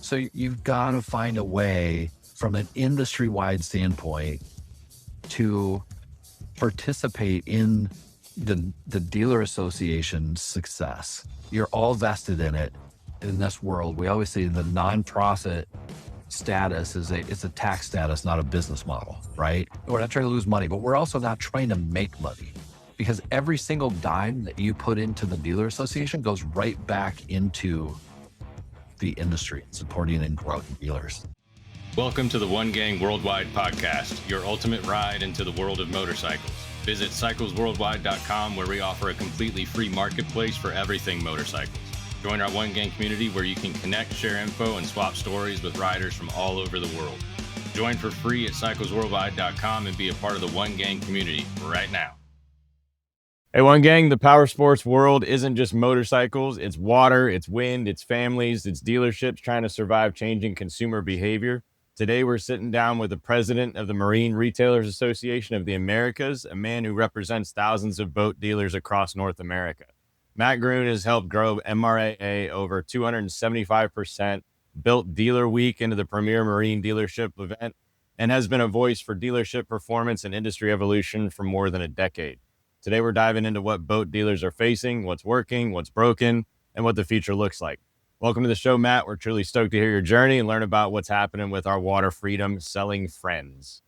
So you've got to find a way from an industry-wide standpoint to participate in the dealer association's success. You're all vested in it in this world. We always say the nonprofit status it's a tax status, not a business model, right? We're not trying to lose money, but we're also not trying to make money, because every single dime that you put into the dealer association goes right back into the industry, supporting and growing dealers. Welcome to the OneGang Worldwide podcast, your ultimate ride into the world of motorcycles. Visit cyclesworldwide.com, where we offer a completely free marketplace for everything motorcycles. Join our OneGang community, where you can connect, share info, and swap stories with riders from all over the world. Join for free at cyclesworldwide.com and be a part of the OneGang community right now. Hey, OneGang, the powersports world isn't just motorcycles. It's water, it's wind, it's families, it's dealerships trying to survive changing consumer behavior. Today, we're sitting down with the president of the Marine Retailers Association of the Americas, a man who represents thousands of boat dealers across North America. Matt Gruhn has helped grow MRAA over 275%, built Dealer Week into the premier marine dealership event, and has been a voice for dealership performance and industry evolution for more than a decade. Today, we're diving into what boat dealers are facing, what's working, what's broken, and what the future looks like. Welcome to the show, Matt. We're truly stoked to hear your journey and learn about what's happening with our water freedom selling friends.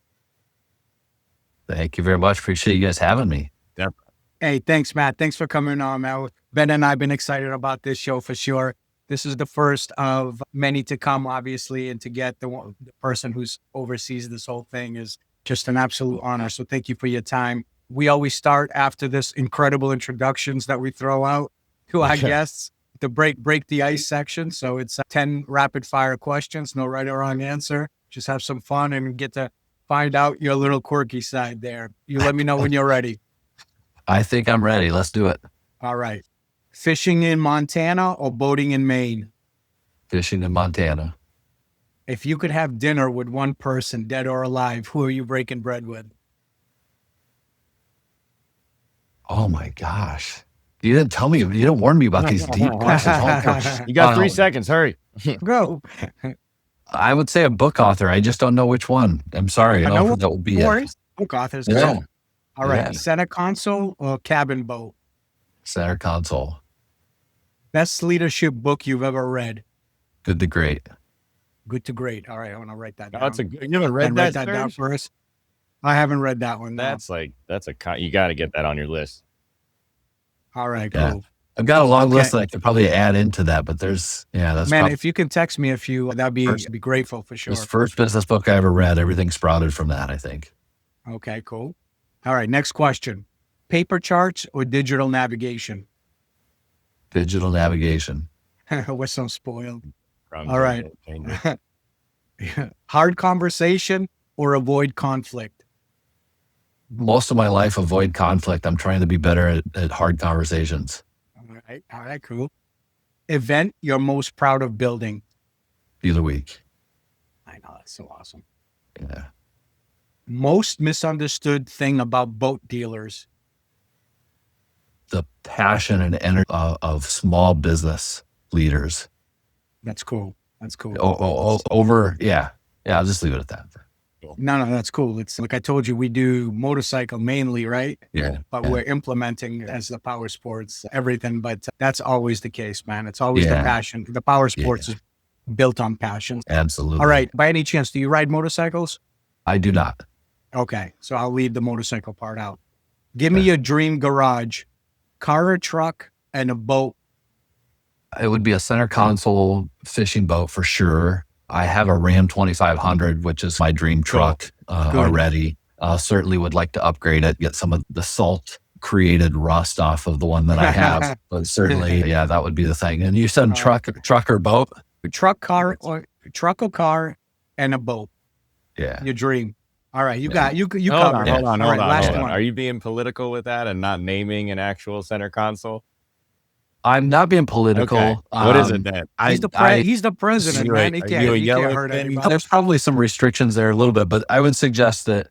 Thank you very much. Appreciate you guys having me. Definitely. Hey, thanks, Matt. Thanks for coming on, Matt. Ben and I have been excited about this show for sure. This is the first of many to come, obviously, and to get the person who's oversees this whole thing is just an absolute honor. So thank you for your time. We always start after this incredible introductions that we throw out to our guests to break the ice section. So it's 10 rapid fire questions, no right or wrong answer. Just have some fun and get to find out your little quirky side there. You let me know when you're ready. I think I'm ready. Let's do it. All right. Fishing in Montana or boating in Maine? Fishing in Montana. If you could have dinner with one person, dead or alive, who are you breaking bread with? Oh my gosh. You didn't tell me, you didn't warn me about these deep questions. Oh, gosh. You got 3 seconds. Hurry. Go. I would say a book author. I just don't know which one. I'm sorry. I don't know if that will be it. Book authors. Yeah. Go. All right. Yeah. Center console or cabin boat? Center console. Best leadership book you've ever read? Good to Great. Good to Great. All right. I want to write that down. That's you haven't read write that, that down first. I haven't read that one. No. You got to get that on your list. All right, Yeah. cool. I've got a long list that I could probably add into that, but that's Man, probably if you can text me a few, I'd be grateful for sure. this first business book I ever read. Everything sprouted from that, I think. Okay, cool. All right, next question. Paper charts or digital navigation? Digital navigation. We're so spoiled. All right. Change it. Hard conversation or avoid conflict? Most of my life, avoid conflict. I'm trying to be better at hard conversations. All right, cool. Event you're most proud of building? Dealer Week. I know, that's so awesome. Yeah. Most misunderstood thing about boat dealers? The passion and energy of small business leaders. That's cool. That's cool. Yeah, I'll just leave it at that. No, that's cool. It's like I told you, we do motorcycle mainly, right? Yeah. But we're implementing as the power sports, everything. But that's always the case, man. It's always the passion. The power sports is built on passion. Absolutely. All right. By any chance, do you ride motorcycles? I do not. Okay. So I'll leave the motorcycle part out. Give me your dream garage, car or truck, and a boat. It would be a center console fishing boat for sure. I have a Ram 2500, which is my dream truck already. Certainly would like to upgrade it, get some of the salt created rust off of the one that I have. But certainly, that would be the thing. And you said truck or boat? Truck or car and a boat. Yeah. Your dream. All right. You covered it. Hold on. Last one. Are you being political with that and not naming an actual center console? I'm not being political. Okay. What is it then? He's the president, man. He can't hurt anybody. There's probably some restrictions there a little bit, but I would suggest that.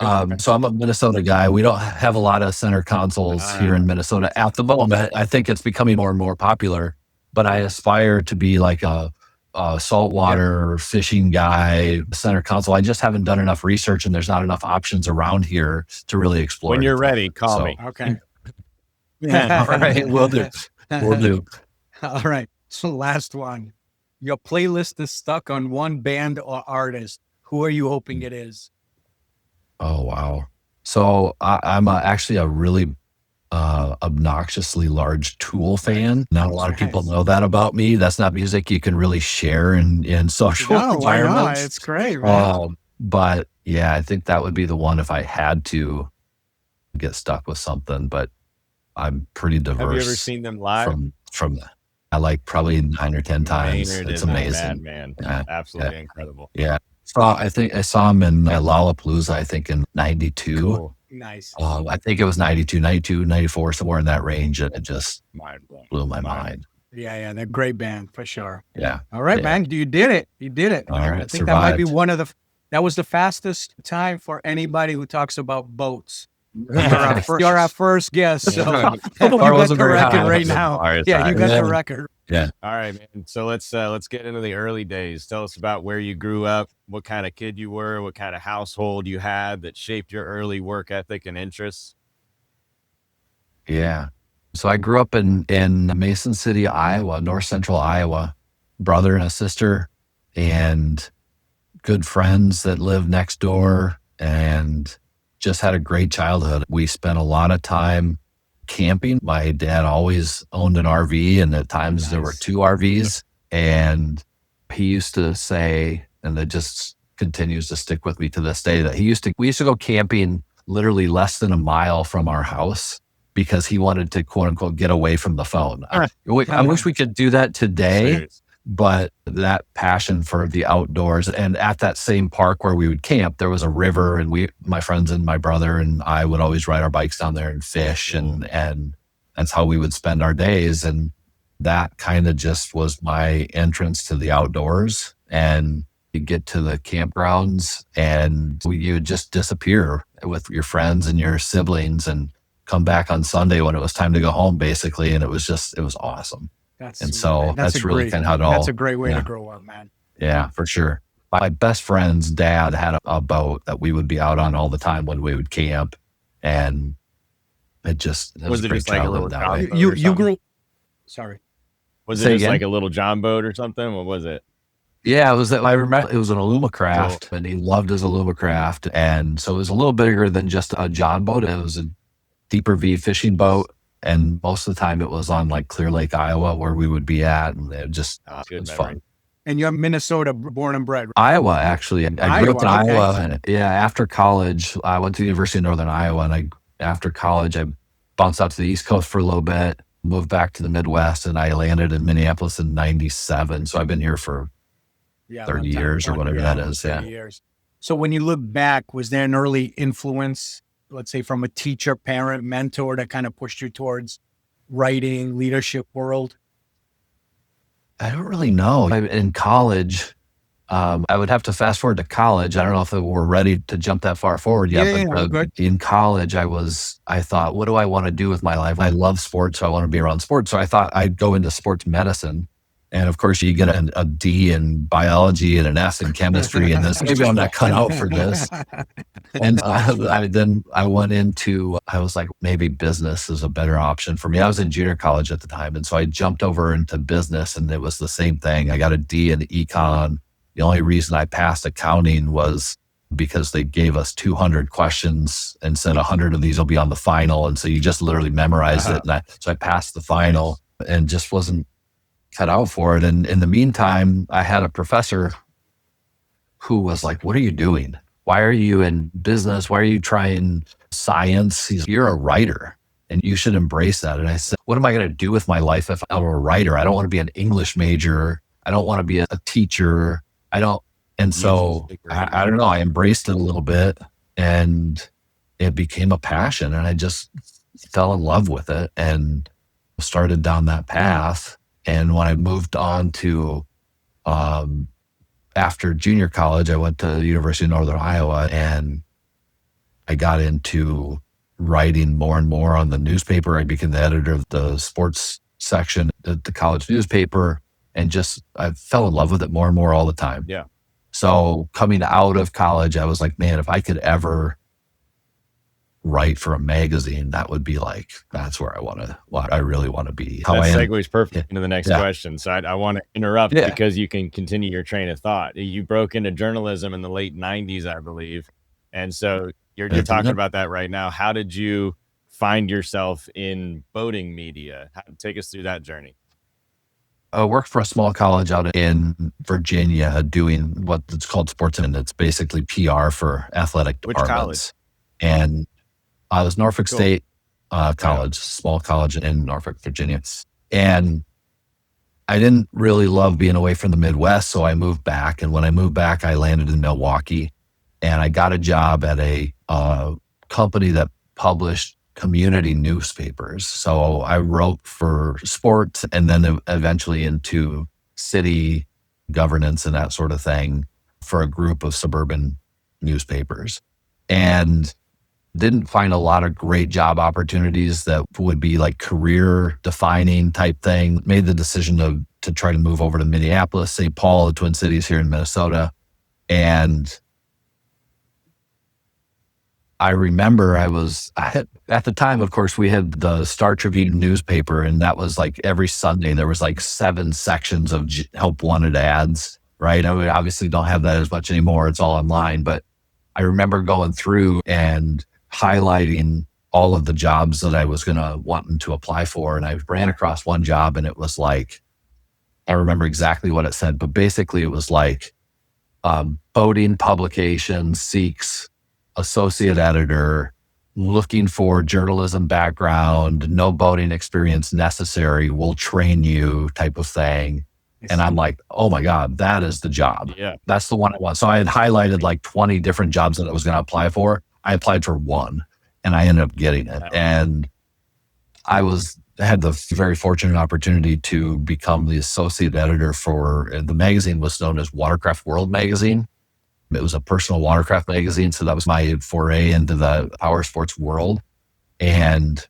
So I'm a Minnesota guy. We don't have a lot of center consoles here in Minnesota at the moment. I think it's becoming more and more popular, but I aspire to be like a saltwater fishing guy, center console. I just haven't done enough research, and there's not enough options around here to really explore. When you're ready, call me. Okay. All right, we'll do. We'll do. All right. So last one. Your playlist is stuck on one band or artist. Who are you hoping it is? Oh, wow. So I'm actually a really obnoxiously large Tool fan. Not a lot of people know that about me. That's not music you can really share in social environments. It's great, man. But yeah, I think that would be the one if I had to get stuck with something. But I'm pretty diverse. Have you ever seen them live? From I like probably 9 or 10 times. Maynard It's is a amazing. madman. Yeah, Absolutely incredible. Yeah. So I think I saw him in Lollapalooza, I think in 92. Cool. Nice. I think it was 92, 94, somewhere in that range. And it just blew my mind. Yeah. They're a great band for sure. Yeah. All right, man. You did it. You did it. All right. I think that might be that was the fastest time for anybody who talks about boats. You're our first guest. So you got the record right now. Yeah, you got the record. Yeah. All right, man. So let's get into the early days. Tell us about where you grew up, what kind of kid you were, what kind of household you had that shaped your early work ethic and interests. Yeah. So I grew up in Mason City, Iowa, north central Iowa, brother and a sister, and good friends that lived next door, and just had a great childhood. We spent a lot of time camping. My dad always owned an RV, and at times there were 2 RVs. And he used to say, and it just continues to stick with me to this day, that we used to go camping literally less than a mile from our house because he wanted to, quote unquote, get away from the phone. I wish we could do that today. Serious. But that passion for the outdoors, and at that same park where we would camp, there was a river, and my friends and my brother and I would always ride our bikes down there and fish, and that's how we would spend our days. And that kind of just was my entrance to the outdoors. And you get to the campgrounds, and you would just disappear with your friends and your siblings, and come back on Sunday when it was time to go home, basically. And it was awesome. That's really kind of how it all. That's a great way to grow up, man. Yeah, for sure. My best friend's dad had a boat that we would be out on all the time when we would camp, and it was a great childhood that way. You grew. Sorry. Was it just like a little John boat or something? What was it? Yeah, it was that. I remember it was an Alumacraft, and he loved his Alumacraft, and so it was a little bigger than just a John boat. It was a deeper V fishing boat. And most of the time it was on like Clear Lake, Iowa, where we would be at. And it was fun. And you're Minnesota born and bred, right? Iowa, actually. I grew up in Iowa. And after college, I went to the University of Northern Iowa. And after college, I bounced out to the East Coast for a little bit, moved back to the Midwest, and I landed in Minneapolis in 97. So I've been here for 30 years or whatever that is. Yeah. Years. So when you look back, was there an early influence, let's say from a teacher, parent, mentor that kind of pushed you towards writing, leadership world? I don't really know. In college, I would have to fast forward to college. I don't know if we're ready to jump that far forward yet. But in college, I thought, what do I want to do with my life? I love sports, so I want to be around sports. So I thought I'd go into sports medicine. And of course, you get a D in biology and an S in chemistry, and this, maybe I'm not cut out for this. And then I went into, I was like, maybe business is a better option for me. I was in junior college at the time. And so I jumped over into business, and it was the same thing. I got a D in econ. The only reason I passed accounting was because they gave us 200 questions and said 100 of these will be on the final. And so you just literally memorized it. And so I passed the final and just wasn't cut out for it. And in the meantime, I had a professor who was like, what are you doing? Why are you in business? Why are you trying science? You're a writer and you should embrace that. And I said, what am I going to do with my life if I'm a writer? I don't want to be an English major. I don't want to be a teacher. And so I don't know, I embraced it a little bit, and it became a passion, and I just fell in love with it and started down that path. And when I moved on to, after junior college, I went to the University of Northern Iowa, and I got into writing more and more on the newspaper. I became the editor of the sports section at the college newspaper. and just, I fell in love with it more and more all the time. Yeah. So coming out of college, I was like, man, if I could ever write for a magazine, that would be like, that's where I really want to be. That segues perfect into the next question. So I want to interrupt because you can continue your train of thought. You broke into journalism in the late 90s, I believe. And so you're talking about that right now. How did you find yourself in boating media? Take us through that journey. I worked for a small college out in Virginia doing what's called sports, and it's basically PR for athletic departments. Which college? And I was Norfolk State College, small college in Norfolk, Virginia. And I didn't really love being away from the Midwest, so I moved back. And when I moved back, I landed in Milwaukee, and I got a job at a company that published community newspapers. So I wrote for sports and then eventually into city governance and that sort of thing for a group of suburban newspapers, and didn't find a lot of great job opportunities that would be like career defining type thing. Made the decision to try to move over to Minneapolis, St. Paul, the Twin Cities here in Minnesota. And I remember at the time, of course, we had the Star Tribune newspaper, and that was like every Sunday, there was like 7 sections of help wanted ads, right? I mean, obviously don't have that as much anymore. It's all online, but I remember going through and highlighting all of the jobs that I was wanting to apply for. And I ran across one job, and it was like, I remember exactly what it said, but basically it was like, boating publication seeks associate editor, looking for journalism background, no boating experience necessary, we'll train you type of thing. And I'm like, oh my God, that is the job. Yeah. That's the one I want. So I had highlighted like 20 different jobs that I was going to apply for. I applied for one, and I ended up getting it. And I had the very fortunate opportunity to become the associate editor for the magazine was known as Watercraft World magazine. It was a personal watercraft magazine. So that was my foray into the powersports world. And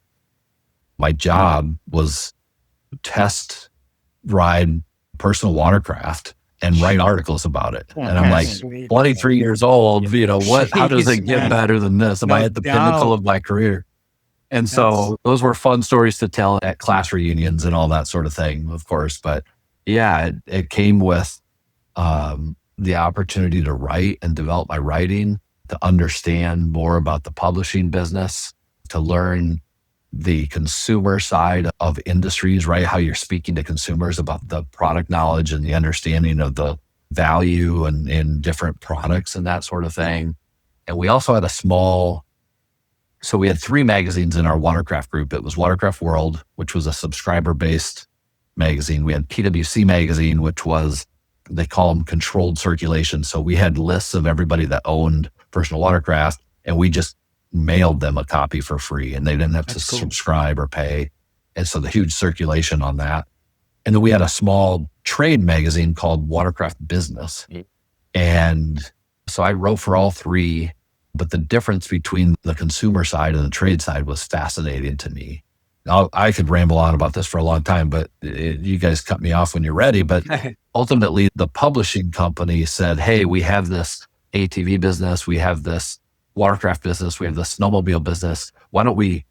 my job was test ride personal watercraft and write articles about it. And I'm like, 23 years old, how does it get better than this? Am I at the pinnacle of my career? And so those were fun stories to tell at class reunions and all that sort of thing, of course. But yeah, it came with the opportunity to write and develop my writing, to understand more about the publishing business, to learn the consumer side of industries, right? How you're speaking to consumers about the product knowledge and the understanding of the value and in different products and that sort of thing. And we also had so we had 3 magazines in our watercraft group. It was Watercraft World, which was a subscriber-based magazine. We had PWC magazine, which was, they call them controlled circulation. So we had lists of everybody that owned personal watercraft, and we just mailed them a copy for free, and they didn't have to subscribe or pay. And so the huge circulation on that. And then we had a small trade magazine called Watercraft Business. And so I wrote for all 3, but the difference between the consumer side and the trade side was fascinating to me. I could ramble on about this for a long time, but you guys cut me off when you're ready. But ultimately, the publishing company said, hey, we have this ATV business, we have this watercraft business, we have the snowmobile business. Why don't we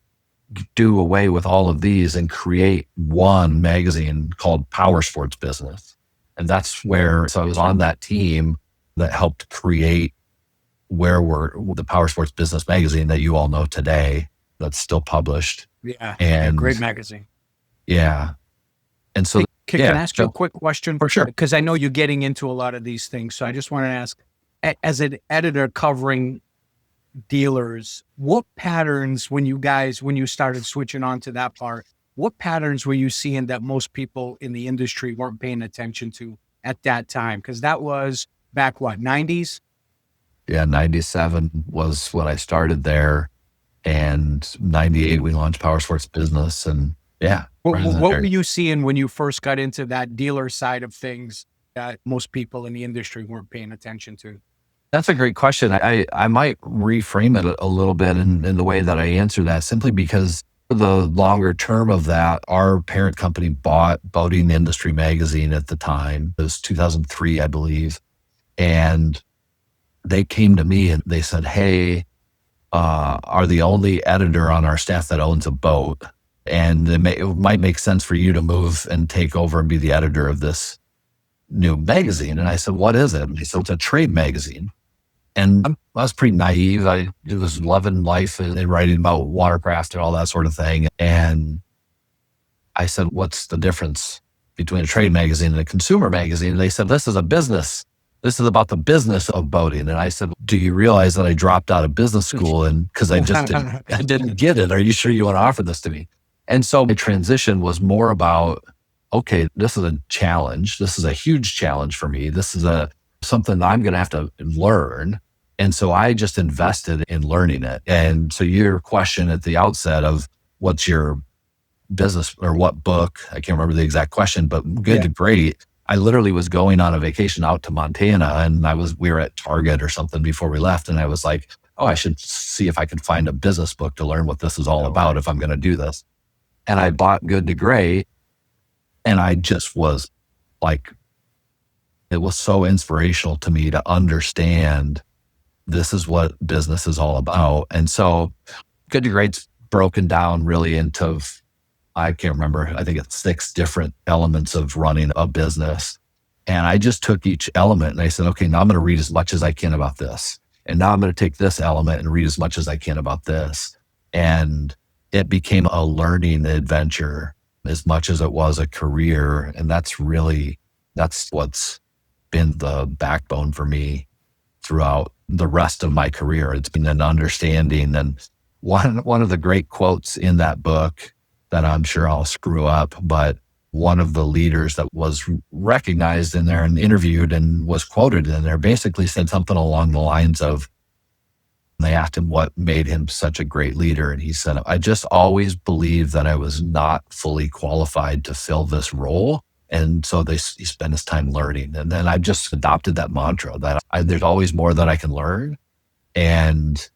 do away with all of these and create one magazine called Powersports Business? And that's so I was on that team that helped create the Powersports Business magazine that you all know today, that's still published. Yeah. And great magazine. Yeah. And so can I ask you a quick question? For sure. Because I know you're getting into a lot of these things. So I just want to ask, as an editor covering dealers, what patterns, when you started switching on to that part, what patterns were you seeing that most people in the industry weren't paying attention to at that time? Because that was back, 90s? Yeah, 97 was when I started there. And 98, we launched Powersports Business. And yeah. What were you seeing when you first got into that dealer side of things that most people in the industry weren't paying attention to? That's a great question. I might reframe it a little bit in the way that I answer that, simply because the longer term of that, our parent company bought Boating Industry Magazine at the time. It was 2003, I believe. And they came to me and they said, hey, are the only editor on our staff that owns a boat. And it might make sense for you to move and take over and be the editor of this new magazine. And I said, what is it? And they said, it's a trade magazine. And I was pretty naive. I was loving life and writing about watercraft and all that sort of thing. And I said, what's the difference between a trade magazine and a consumer magazine? And they said, this is a business. This is about the business of boating. And I said, do you realize that I dropped out of business school and because I just didn't get it? Are you sure you want to offer this to me? And so my transition was more about, okay, this is a challenge. This is a huge challenge for me. This is something that I'm going to have to learn. And so I just invested in learning it. And so your question at the outset of what's your business or what book, I can't remember the exact question, but good to great. I literally was going on a vacation out to Montana and we were at Target or something before we left. And I was like, oh, I should see if I could find a business book to learn what this is all about if I'm going to do this. And I bought Good to Great. And I just was like, it was so inspirational to me to understand this is what business is all about. And so Good to Great's broken down really into, I can't remember, I think it's 6 different elements of running a business. And I just took each element and I said, okay, now I'm going to read as much as I can about this. And now I'm going to take this element and read as much as I can about this. And it became a learning adventure as much as it was a career. And that's what's been the backbone for me throughout the rest of my career. It's been an understanding. And one of the great quotes in that book that I'm sure I'll screw up, but one of the leaders that was recognized in there and interviewed and was quoted in there basically said something along the lines of, they asked him what made him such a great leader. And he said, I just always believed that I was not fully qualified to fill this role. And so he spent his time learning. And then I just adopted that mantra that there's always more that I can learn. And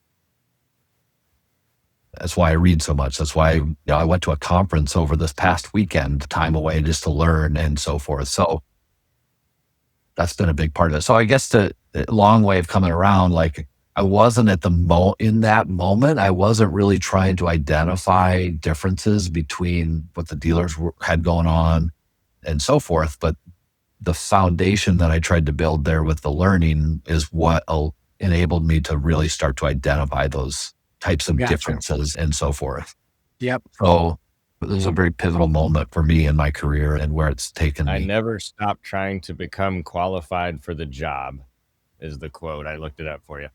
that's why I read so much. That's why I went to a conference over this past weekend, time away just to learn and so forth. So that's been a big part of it. So I guess the long way of coming around, like I wasn't in that moment, I wasn't really trying to identify differences between what the dealers had going on and so forth. But the foundation that I tried to build there with the learning is what enabled me to really start to identify those types of differences and so forth. Yep. So it was a very pivotal moment for me in my career and where it's taken me. I never stopped trying to become qualified for the job is the quote. I looked it up for you.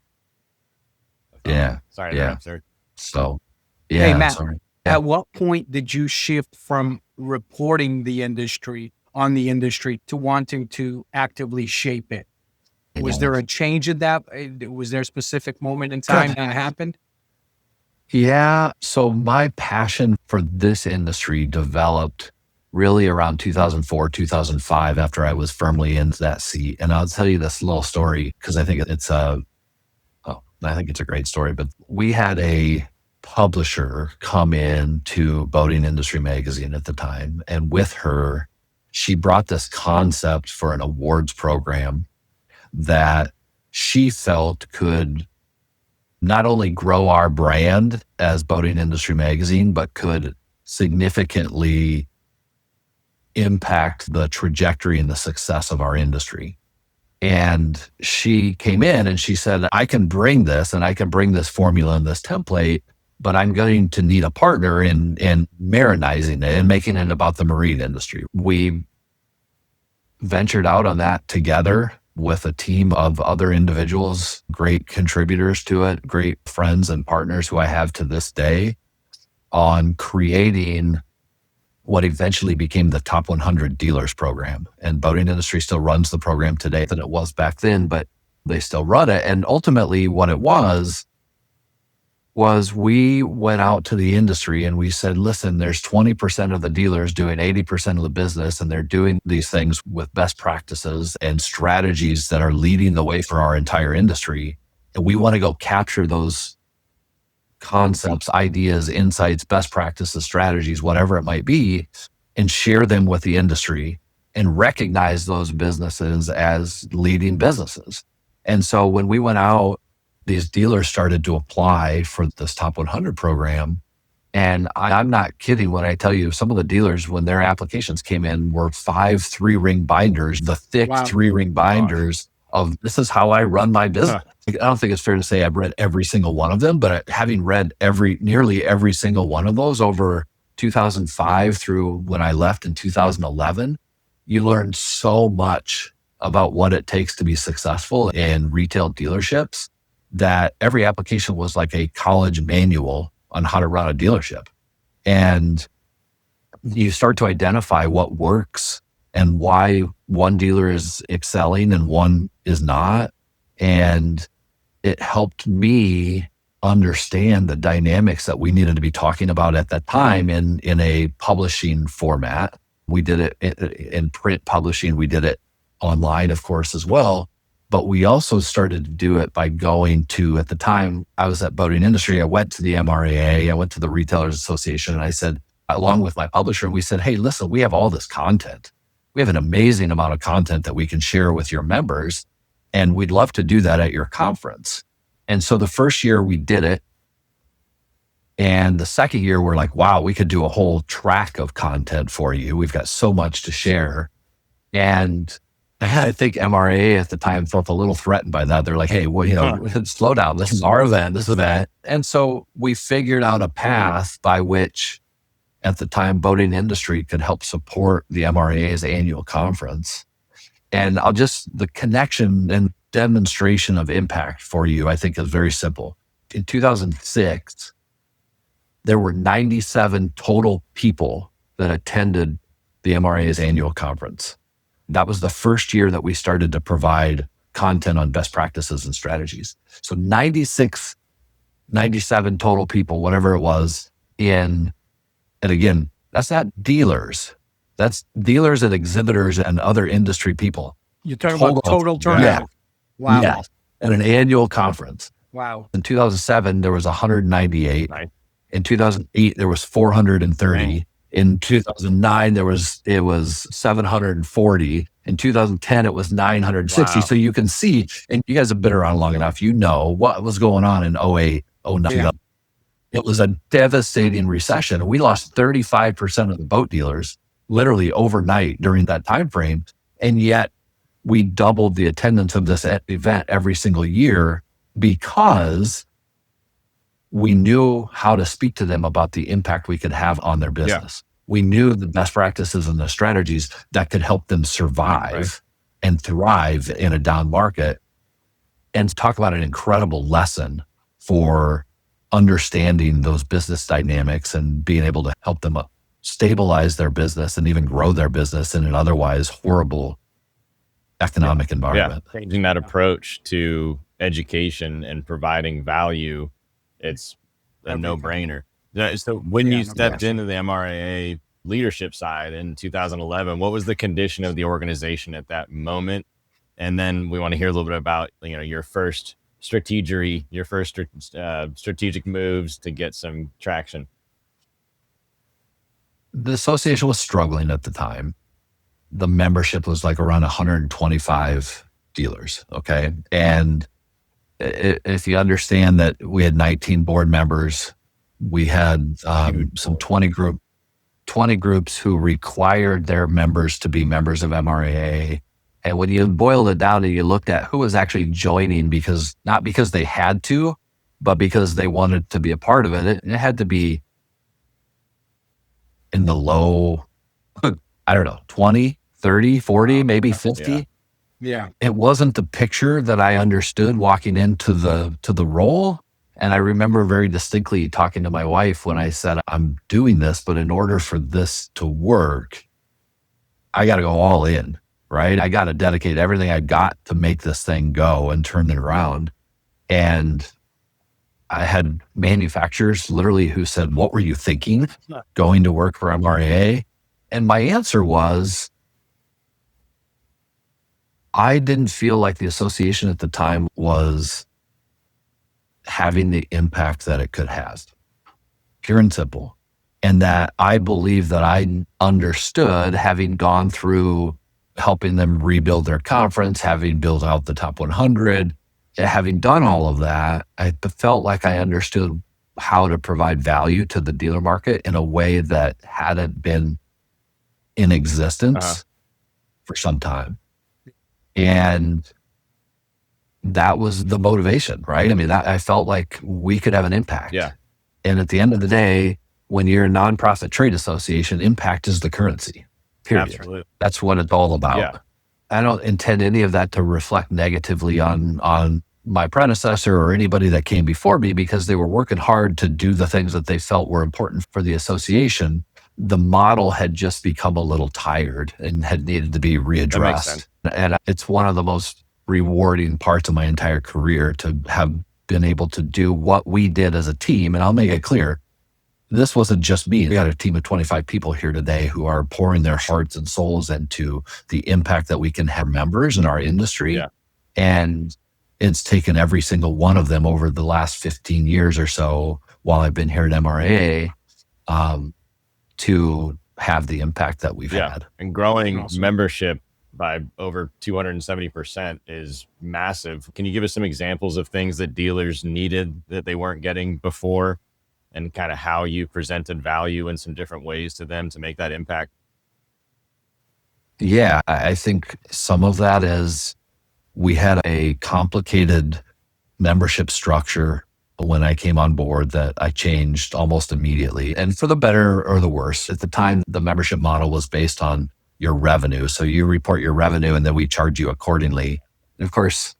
Yeah. Sorry. Yeah. Sir. So, yeah. Hey, Matt, sorry. at what point did you shift from reporting on the industry to wanting to actively shape it? Was there a change in that? Was there a specific moment in time that happened? Yeah. So my passion for this industry developed really around 2004, 2005, after I was firmly in that seat. And I'll tell you this little story because I think it's a great story. But we had a publisher come in to Boating Industry Magazine at the time. And with her, she brought this concept for an awards program that she felt could not only grow our brand as Boating Industry Magazine, but could significantly impact the trajectory and the success of our industry. And she came in and she said, I can bring this and I can bring this formula and this template, but I'm going to need a partner in marinizing it and making it about the marine industry. We ventured out on that together with a team of other individuals, great contributors to it, great friends and partners who I have to this day, on creating what eventually became the Top 100 Dealers program. And Boating Industry still runs the program today than it was back then, but they still run it. And ultimately what it was we went out to the industry and we said, listen, there's 20% of the dealers doing 80% of the business, and they're doing these things with best practices and strategies that are leading the way for our entire industry. And we want to go capture those concepts, ideas, insights, best practices, strategies, whatever it might be, and share them with the industry and recognize those businesses as leading businesses. And so when we went out, these dealers started to apply for this top 100 program. And I'm not kidding when I tell you some of the dealers, when their applications came in, were 5 3-ring binders, the thick 3-ring binders of this is how I run my business. I don't think it's fair to say I've read every single one of them, but having read nearly every single one of those over 2005 through when I left in 2011, you learn so much about what it takes to be successful in retail dealerships that every application was like a college manual on how to run a dealership. And you start to identify what works and why one dealer is excelling and one is not. And it helped me understand the dynamics that we needed to be talking about at that time in a publishing format. We did it in print publishing. We did it online, of course, as well. But we also started to do it by going to, at the time, I was at Boating Industry. I went to the MRAA, I went to the Retailers Association, and I said, along with my publisher, we said, hey, listen, we have all this content. We have an amazing amount of content that we can share with your members, and we'd love to do that at your conference. And so the first year we did it. And the second year, we're like, wow, we could do a whole track of content for you. We've got so much to share. And I think MRAA at the time felt a little threatened by that. They're like, hey, well, slow down. This is our event, this event. And so we figured out a path by which at the time Boating Industry could help support the MRAA's annual conference. And the connection and demonstration of impact for you, I think, is very simple. In 2006, there were 97 total people that attended the MRAA's annual conference. That was the first year that we started to provide content on best practices and strategies. So 96, 97 total people, whatever it was, and again, that's not dealers. That's dealers and exhibitors and other industry people. You're talking about total turnout. Yeah. Wow. Yeah. At an annual conference. Wow. In 2007, there was 198. Right. In 2008, there was 430. Right. In 2009, it was 740. In 2010, it was 960. Wow. So you can see, and you guys have been around long enough, you know what was going on in 08, 09. Yeah. It was a devastating recession. We lost 35% of the boat dealers literally overnight during that time frame. And yet we doubled the attendance of this event every single year because we knew how to speak to them about the impact we could have on their business. Yeah. We knew the best practices and the strategies that could help them survive and thrive in a down market. And talk about an incredible lesson for understanding those business dynamics and being able to help them stabilize their business and even grow their business in an otherwise horrible economic environment. Yeah. Changing that approach to education and providing value, it's a no-brainer. So when you stepped into the MRAA leadership side in 2011, what was the condition of the organization at that moment? And then we want to hear a little bit about, your first strategic moves to get some traction. The association was struggling at the time. The membership was like around 125 dealers. Okay. And if you understand that we had 19 board members, we had some 20 groups who required their members to be members of MRAA. And when you boiled it down and you looked at who was actually joining, not because they had to, but because they wanted to be a part of it, it had to be in the low, 20, 30, 40, maybe 50. Yeah. It wasn't the picture that I understood walking into the role. And I remember very distinctly talking to my wife when I said, I'm doing this, but in order for this to work, I got to go all in, right? I got to dedicate everything I got to make this thing go and turn it around. And I had manufacturers literally who said, what were you thinking going to work for MRAA? And my answer was, I didn't feel like the association at the time was having the impact that it could have, pure and simple. And that I believe that I understood, having gone through helping them rebuild their conference, having built out the top 100, having done all of that, I felt like I understood how to provide value to the dealer market in a way that hadn't been in existence for some time. And that was the motivation, right? I mean, I felt like we could have an impact. Yeah. And at the end of the day, when you're a nonprofit trade association, impact is the currency, period. Absolutely. That's what it's all about. Yeah. I don't intend any of that to reflect negatively on my predecessor or anybody that came before me, because they were working hard to do the things that they felt were important for the association. The model had just become a little tired and had needed to be readdressed. And it's one of the most rewarding parts of my entire career to have been able to do what we did as a team. And I'll make it clear, this wasn't just me. We got a team of 25 people here today who are pouring their hearts and souls into the impact that we can have members in our industry. Yeah. And it's taken every single one of them over the last 15 years or so while I've been here at MRAA to have the impact that we've had. And growing membership by over 270% is massive. Can you give us some examples of things that dealers needed that they weren't getting before, and kind of how you presented value in some different ways to them to make that impact? Yeah, I think some of that is we had a complicated membership structure when I came on board that I changed almost immediately, and for the better or the worse. At the time, the membership model was based on your revenue. So you report your revenue and then we charge you accordingly. And of course,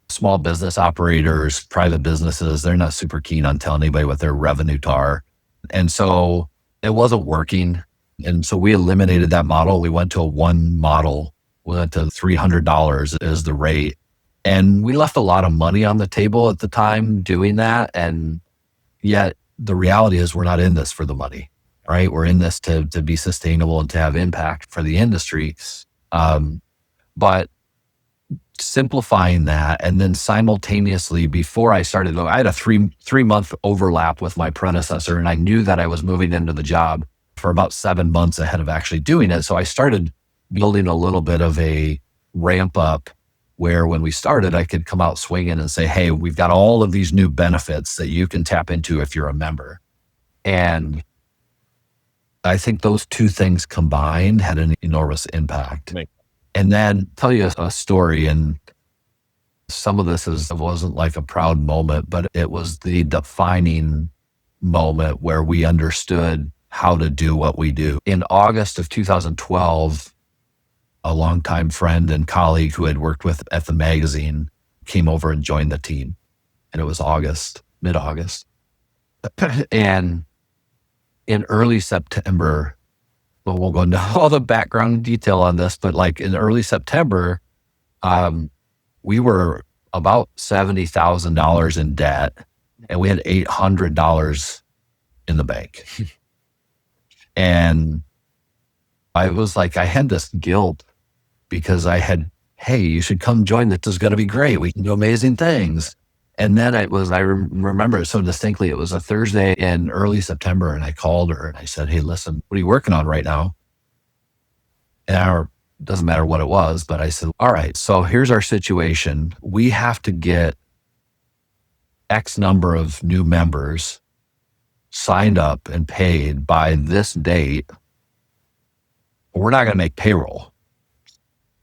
small business operators, private businesses, they're not super keen on telling anybody what their revenues are. And so it wasn't working. And so we eliminated that model. We went to a one model. We went to $300 as the rate. And we left a lot of money on the table at the time doing that. And yet the reality is we're not in this for the money, right? We're in this to be sustainable and to have impact for the industry. But simplifying that, and then simultaneously, before I started, I had a three month overlap with my predecessor, and I knew that I was moving into the job for about 7 months ahead of actually doing it. So I started building a little bit of a ramp up where when we started, I could come out swinging and say, hey, we've got all of these new benefits that you can tap into if you're a member. And I think those two things combined had an enormous impact. And then tell you a story, and some of this wasn't like a proud moment, but it was the defining moment where we understood how to do what we do. In August of 2012, a longtime friend and colleague who had worked with at the magazine came over and joined the team. And it was mid-August. And in early September, well, we'll go into all the background detail on this, but like in early September, we were about $70,000 in debt, and we had $800 in the bank. And I was like, I had this guilt because hey, you should come join. This is going to be great. We can do amazing things. And then I remember it so distinctly. It was a Thursday in early September, and I called her and I said, hey, listen, what are you working on right now? And it doesn't matter what it was, but I said, all right, so here's our situation. We have to get X number of new members signed up and paid by this date. We're not going to make payroll.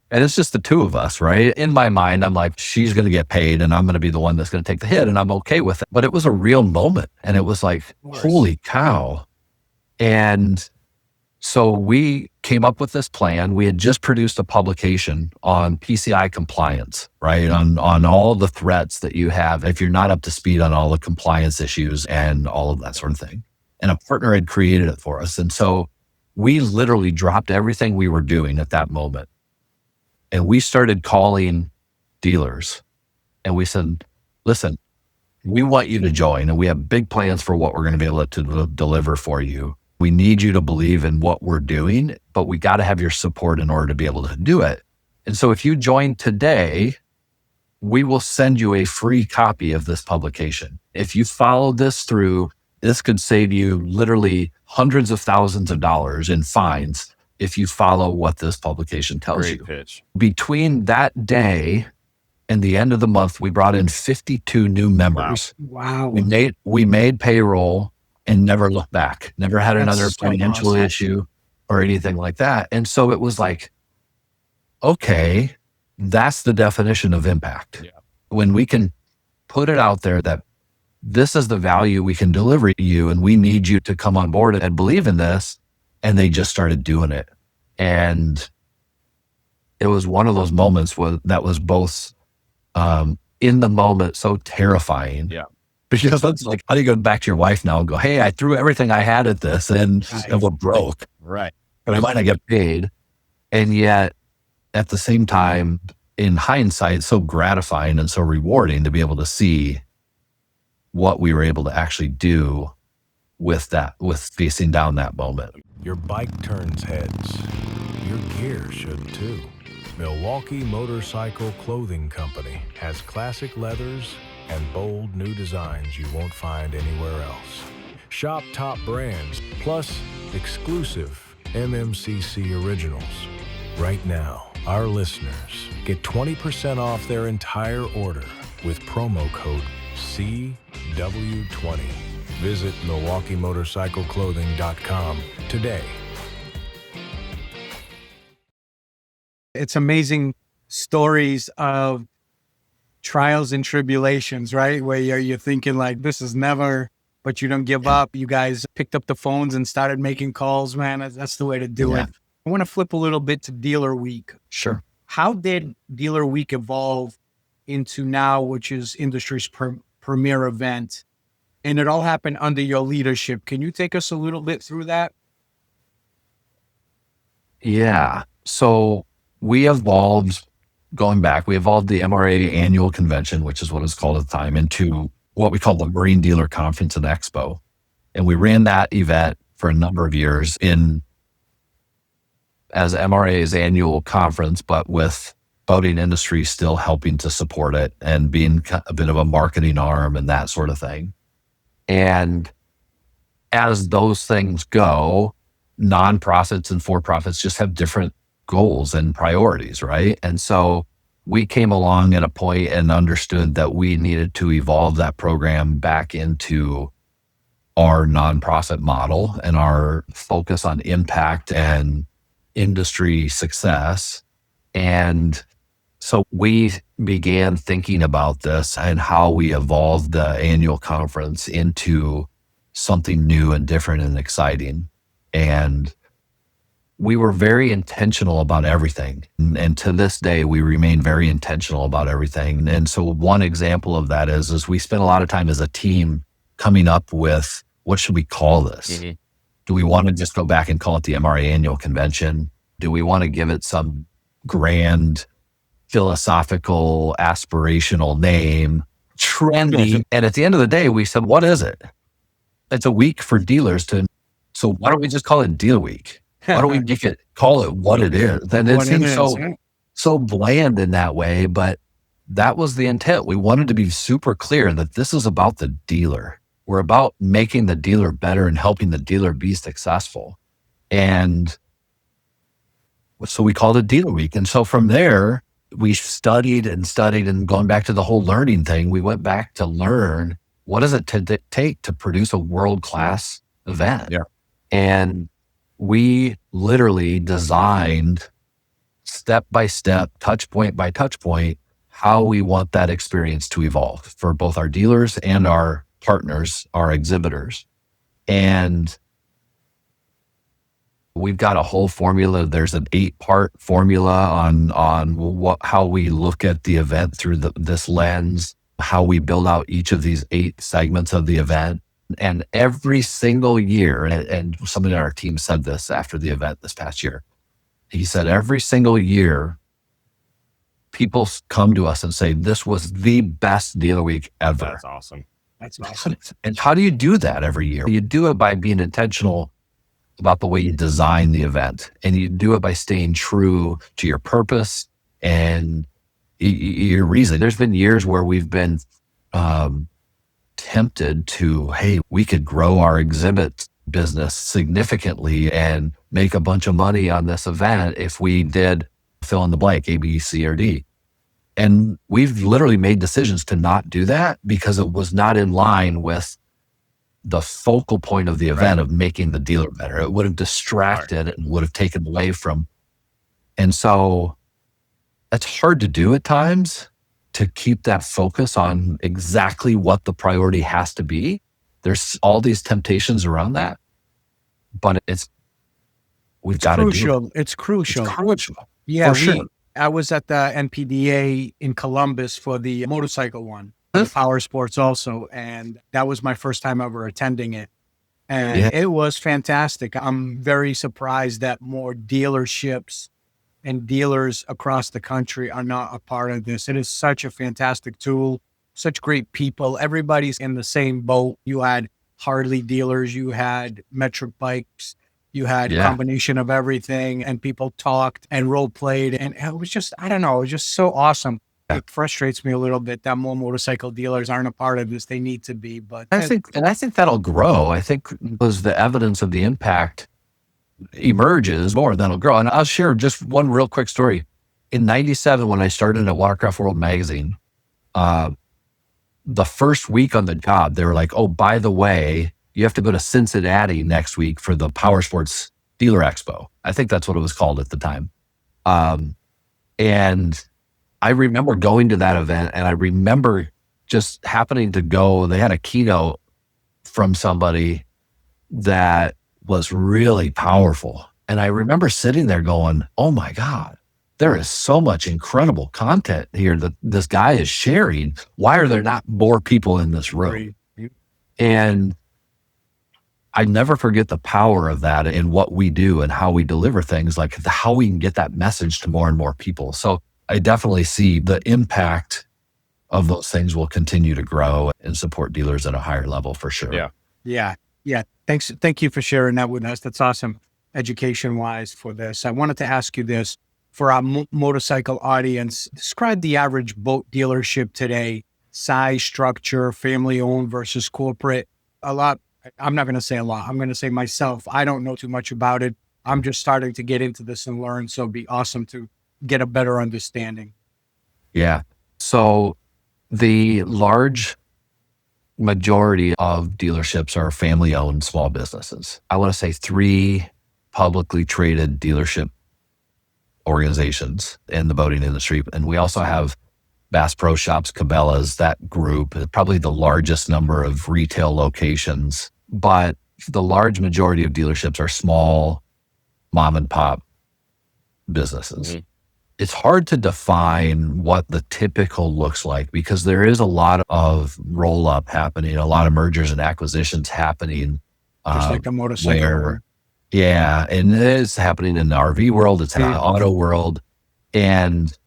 And it's just the two of us, right? In my mind, I'm like, she's going to get paid and I'm going to be the one that's going to take the hit, and I'm okay with it. But it was a real moment, and it was like, holy cow. And so we came up with this plan. We had just produced a publication on PCI compliance, right? On all the threats that you have if you're not up to speed on all the compliance issues and all of that sort of thing. And a partner had created it for us. And so we literally dropped everything we were doing at that moment. And we started calling dealers, and we said, listen, we want you to join, and we have big plans for what we're going to be able to deliver for you. We need you to believe in what we're doing, but we got to have your support in order to be able to do it. And so if you join today, we will send you a free copy of this publication. if you follow this through, this could save you literally hundreds of thousands of dollars in fines if you follow what this publication tells Great you. pitch. Between that day and the end of the month, we brought in 52 new members. Wow. We made payroll and never looked back, never had another financial issue or anything like that. And so it was like, okay, that's the definition of impact. Yeah. When we can put it out there that this is the value we can deliver to you and we need you to come on board and believe in this. And they just started doing it. And it was one of those moments that was both in the moment so terrifying. Yeah. Because it's like, how do you go back to your wife now and go, hey, I threw everything I had at this and it was broke. Right. And I might not get paid. And yet at the same time, in hindsight, so gratifying and so rewarding to be able to see what we were able to actually do with that, with facing down that moment. Your bike turns heads. Your gear should too. Milwaukee Motorcycle Clothing Company has classic leathers and bold new designs you won't find anywhere else. Shop top brands plus exclusive MMCC originals. Right now, our listeners get 20% off their entire order with promo code CW20. Visit MilwaukeeMotorcycleClothing.com today. It's amazing stories of trials and tribulations, right? Where you're thinking like, this is never, but you don't give up. You guys picked up the phones and started making calls, man. That's the way to do it. I want to flip a little bit to Dealer Week. Sure. How did Dealer Week evolve into now, which is industry's premier event? And it all happened under your leadership. Can you take us a little bit through that? Yeah. So we evolved, going back, we evolved the MRAA annual convention, which is what it's called at the time, into what we call the Marine Dealer Conference and Expo. And we ran that event for a number of years as MRAA's annual conference, but with boating industry still helping to support it and being a bit of a marketing arm and that sort of thing. And as those things go, nonprofits and for-profits just have different goals and priorities, right? And so we came along at a point and understood that we needed to evolve that program back into our nonprofit model and our focus on impact and industry success. And so we began thinking about this and how we evolved the annual conference into something new and different and exciting. And we were very intentional about everything. And to this day, we remain very intentional about everything. And so one example of that is we spent a lot of time as a team coming up with, what should we call this? Mm-hmm. Do we want to just go back and call it the MRA annual convention? Do we want to give it some grand, philosophical, aspirational name, trendy? And at the end of the day, we said, what is it? It's a week for dealers so why don't we just call it Deal Week? Why don't we call it what it is? And it seems so bland in that way, but that was the intent. We wanted to be super clear that this is about the dealer. We're about making the dealer better and helping the dealer be successful. And so we called it Dealer Week. And so from there, we studied and going back to the whole learning thing, we went back to learn, what does it take to produce a world-class event? Yeah. And we literally designed step by step, touch point by touch point, how we want that experience to evolve for both our dealers and our partners, our exhibitors. And we've got a whole formula. There's an 8-part formula on how we look at the event through this lens, how we build out each of these 8 segments of the event. And every single year, and somebody on our team said this after the event this past year, he said, every single year, people come to us and say, this was the best Dealer Week ever. That's awesome. And how do you do that every year? You do it by being intentional about the way you design the event. And you do it by staying true to your purpose and your reason. There's been years where we've been tempted to, hey, we could grow our exhibit business significantly and make a bunch of money on this event if we did fill in the blank, A, B, C, or D. And we've literally made decisions to not do that because it was not in line with the focal point of the event of making the dealer better. It would have distracted and would have taken away from. And so it's hard to do at times to keep that focus on exactly what the priority has to be. There's all these temptations around that, but we've got to do it. It's crucial. It's crucial. Yeah, for sure. I was at the NPDA in Columbus for the motorcycle one, the powersports also, and that was my first time ever attending it. And it was fantastic. I'm very surprised that more dealerships and dealers across the country are not a part of this. It is such a fantastic tool, such great people. Everybody's in the same boat. You had Harley dealers, you had metric bikes, you had a combination of everything, and people talked and role played. And it was just, I don't know, it was just so awesome. It frustrates me a little bit that more motorcycle dealers aren't a part of this. They need to be, but I think that'll grow. I think as the evidence of the impact emerges more, that'll grow. And I'll share just one real quick story. In '97, when I started at Watercraft World magazine, the first week on the job, they were like, oh, by the way, you have to go to Cincinnati next week for the Powersports Dealer Expo. I think that's what it was called at the time. And I remember going to that event, and I remember just happening to go. They had a keynote from somebody that was really powerful. And I remember sitting there going, oh my God, there is so much incredible content here that this guy is sharing. Why are there not more people in this room? And I never forget the power of that in what we do and how we deliver things, like how we can get that message to more and more people. So I definitely see the impact of those things will continue to grow and support dealers at a higher level for sure. Yeah. Thank you for sharing that with us. That's awesome, education-wise for this. I wanted to ask you this for our motorcycle audience. Describe the average boat dealership today: size, structure, family-owned versus corporate. A lot. I'm not going to say a lot. I'm going to say myself, I don't know too much about it. I'm just starting to get into this and learn. So it'd be awesome to get a better understanding. Yeah. So the large majority of dealerships are family-owned small businesses. I want to say 3 publicly traded dealership organizations in the boating industry. And we also have Bass Pro Shops, Cabela's, that group, probably the largest number of retail locations. But the large majority of dealerships are small mom and pop businesses. Mm-hmm. It's hard to define what the typical looks like because there is a lot of roll up happening, a lot of mergers and acquisitions happening. Just like the motorcycle. And it is happening in the RV world, it's in the auto world. And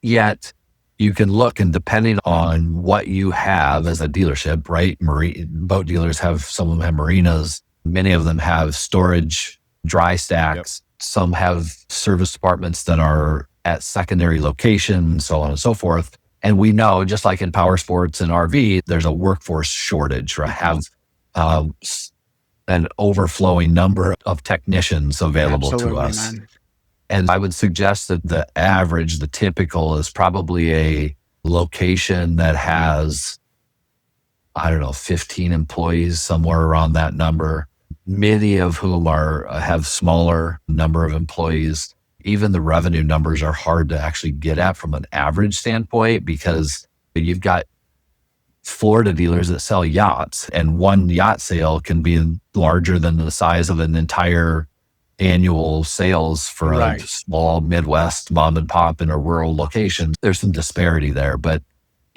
yet you can look, and depending on what you have as a dealership, right? Boat dealers some of them have marinas. Many of them have storage, dry stacks. Yep. Some have service departments that are at secondary locations, so on and so forth. And we know, just like in power sports and RV, there's a workforce shortage, right? Have an overflowing number of technicians available to us. Man. And I would suggest that the typical is probably a location that has, 15 employees, somewhere around that number. Many of whom have smaller number of employees. Even the revenue numbers are hard to actually get at from an average standpoint because you've got Florida dealers that sell yachts, and one yacht sale can be larger than the size of an entire annual sales for a small Midwest mom and pop in a rural location. There's some disparity there, but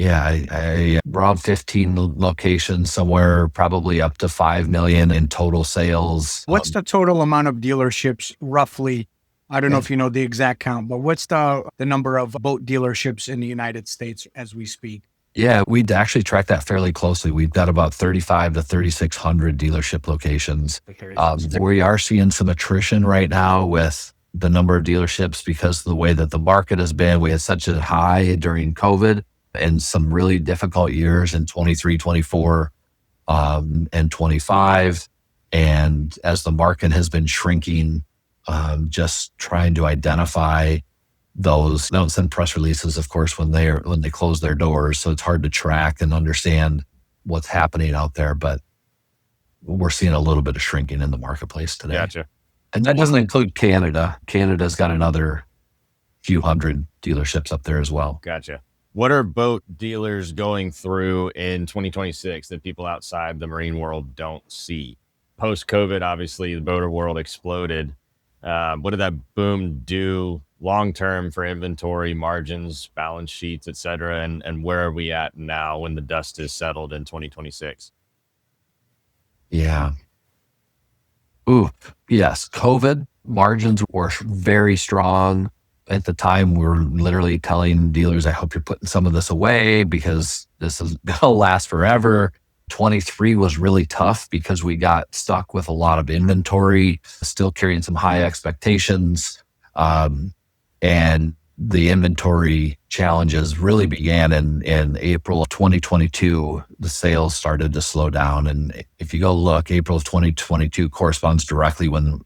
I around 15 locations, somewhere probably up to 5 million in total sales. What's the total amount of dealerships roughly? I don't know if you know the exact count, but what's the number of boat dealerships in the United States as we speak? Yeah, we'd actually track that fairly closely. We've got about 35 to 3,600 dealership locations. We are seeing some attrition right now with the number of dealerships because of the way that the market has been. We had such a high during COVID in some really difficult years in 23, 24, and 25. And as the market has been shrinking, just trying to identify those. They don't send press releases, of course, when they close their doors. So it's hard to track and understand what's happening out there. But we're seeing a little bit of shrinking in the marketplace today. Gotcha. And that doesn't include Canada. Canada's got another few hundred dealerships up there as well. Gotcha. What are boat dealers going through in 2026 that people outside the marine world don't see? Post-COVID, obviously, the boater world exploded. What did that boom do long-term for inventory, margins, balance sheets, et cetera? And where are we at now when the dust is settled in 2026? Yeah. Ooh, yes. COVID margins were very strong. At the time, we were literally telling dealers, I hope you're putting some of this away because this is going to last forever. 23 was really tough because we got stuck with a lot of inventory, still carrying some high expectations. And the inventory challenges really began in April of 2022. The sales started to slow down. And if you go look, April of 2022 corresponds directly when